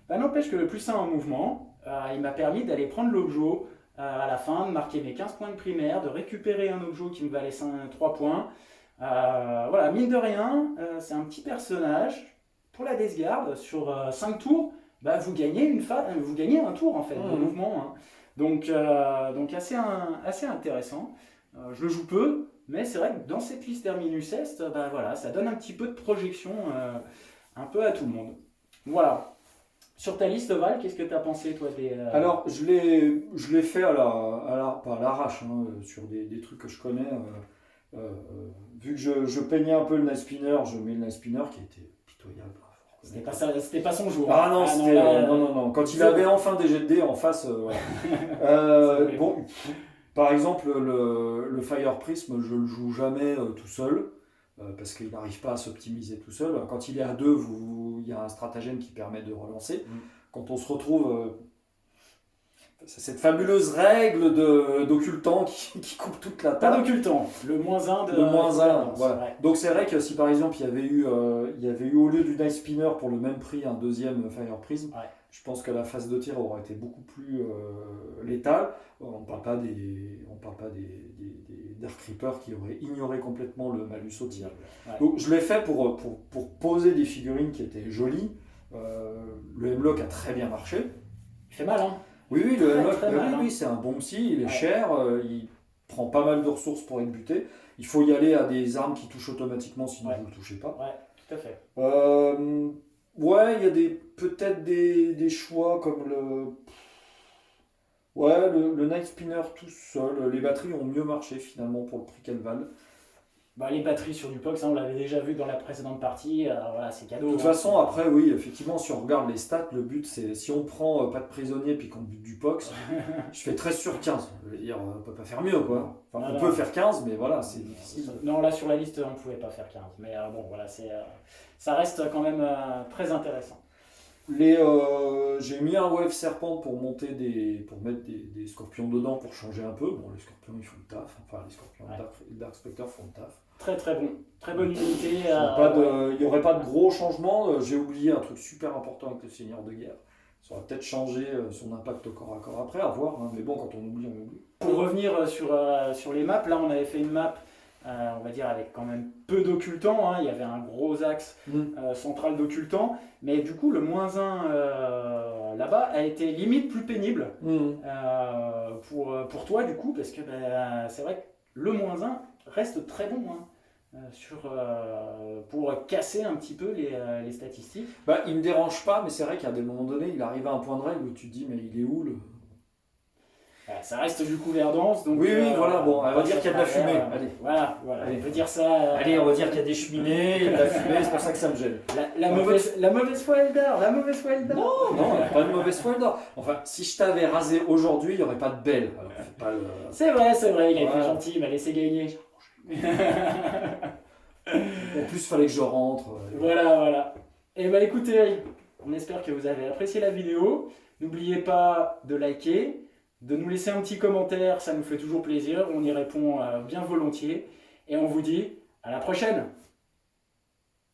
S1: N'empêche que le plus 1 en mouvement, il m'a permis d'aller prendre l'objo à la fin, de marquer mes 15 points de primaire, de récupérer un objo qui me valait 3 points. Voilà, mine de rien, c'est un petit personnage. Pour la Death Guard, sur 5 tours, vous gagnez vous gagnez un tour en fait de mouvement. Hein. Donc assez intéressant. Je le joue peu, mais c'est vrai que dans cette liste Terminus Est, voilà, ça donne un petit peu de projection un peu à tout le monde. Voilà. Sur ta liste, Val, qu'est-ce que tu as pensé, toi
S3: Alors, je l'ai fait pas à l'arrache, hein, sur des trucs que je connais. Vu que je peignais un peu le Night Spinner, je mets le Night Spinner qui était pitoyable.
S1: C'était pas son jour.
S3: Ah non,
S1: hein.
S3: c'était. Non. Quand il avait enfin des jets de dés en face, voilà. Bon, par exemple, le Fire Prism, je le joue jamais tout seul. Parce qu'il n'arrive pas à s'optimiser tout seul. Quand il est à 2, il y a un stratagème qui permet de relancer. Quand on se retrouve, c'est cette fabuleuse règle d'occultant qui coupe toute la
S1: Pas
S3: table.
S1: d'occultant, le -1 de.
S3: Le -1, voilà.
S1: Ouais.
S3: Donc c'est vrai que si par exemple il y avait eu au lieu du Night Spinner pour le même prix un deuxième Fire Prism,
S1: Ouais.
S3: je pense que la phase de tir aurait été beaucoup plus létale. On ne parle pas des Dark Reapers qui auraient ignoré complètement le malus au tir.
S1: Ouais.
S3: Donc je l'ai fait pour poser des figurines qui étaient jolies. Le Hemlock a très bien marché.
S1: Il fait mal, hein.
S3: Oui, le
S1: Très,
S3: Hemlock,
S1: très mal, hein.
S3: oui, c'est un bon psy, il est
S1: Ouais.
S3: cher, il prend pas mal de ressources pour être buté. Il faut y aller à des armes qui touchent automatiquement, sinon vous ne le touchez pas.
S1: Ouais, tout à fait.
S3: Ouais, il y a peut-être des choix comme le Night Spinner tout seul. Les batteries ont mieux marché finalement pour le prix qu'elles valent.
S1: Bah, les batteries sur du POX, hein, on l'avait déjà vu dans la précédente partie, voilà, c'est cadeau.
S3: De toute
S1: hein.
S3: façon, après, oui, effectivement, si on regarde les stats, le but, c'est si on prend pas de prisonnier puis qu'on bute du POX, je fais 13 sur 15. Je veux dire, on peut pas faire mieux, quoi. Enfin,
S1: Non,
S3: on
S1: non.
S3: peut faire 15, mais voilà, c'est difficile.
S1: Non, là sur la liste, on ne pouvait pas faire 15. Mais bon, voilà, ça reste quand même très intéressant.
S3: J'ai mis un wave serpent pour mettre des scorpions dedans pour changer un peu. Bon, les scorpions ils font le taf, enfin les scorpions
S1: Ouais.
S3: Dark Spectre font le taf.
S1: Très très bon. Très bonne unité.
S3: Il n'y aurait pas de gros changements. J'ai oublié un truc super important avec le Seigneur de Guerre. Ça aurait peut-être changé son impact au corps à corps après, à voir. Hein. Mais bon, quand on oublie, on oublie.
S1: Pour revenir sur les maps, là on avait fait une map, on va dire avec quand même peu d'occultants, hein. Il y avait un gros axe central d'occultants, mais du coup le -1 là-bas a été limite plus pénible pour toi du coup, parce que c'est vrai que le -1 reste très bon hein, pour casser un petit peu les statistiques.
S3: Bah, il me dérange pas, mais c'est vrai qu'à des moments donnés, il arrive à un point de règle où tu te dis, mais il est où le.
S1: Ça reste du coup l'air dense, donc
S3: Oui, voilà, bon, on va dire qu'il y a de la fumée. Allez.
S1: Voilà,
S3: Allez.
S1: on peut dire ça.
S3: Allez, on va dire qu'il y a des cheminées, il y a de la fumée, c'est pour ça que ça me gêne.
S1: La mauvaise foi Eldar, la mauvaise foi Eldar.
S3: Non, il n'y a pas de mauvaise foi dedans. Enfin, si je t'avais rasé aujourd'hui, il n'y aurait pas de belle. Alors, fais pas le.
S1: C'est vrai, il a été
S3: Voilà.
S1: gentil, il m'a laissé gagner.
S3: En plus, il fallait que je rentre.
S1: Voilà. Et bah écoutez, on espère que vous avez apprécié la vidéo. N'oubliez pas de liker, de nous laisser un petit commentaire, ça nous fait toujours plaisir. On y répond bien volontiers. Et on vous dit à la prochaine.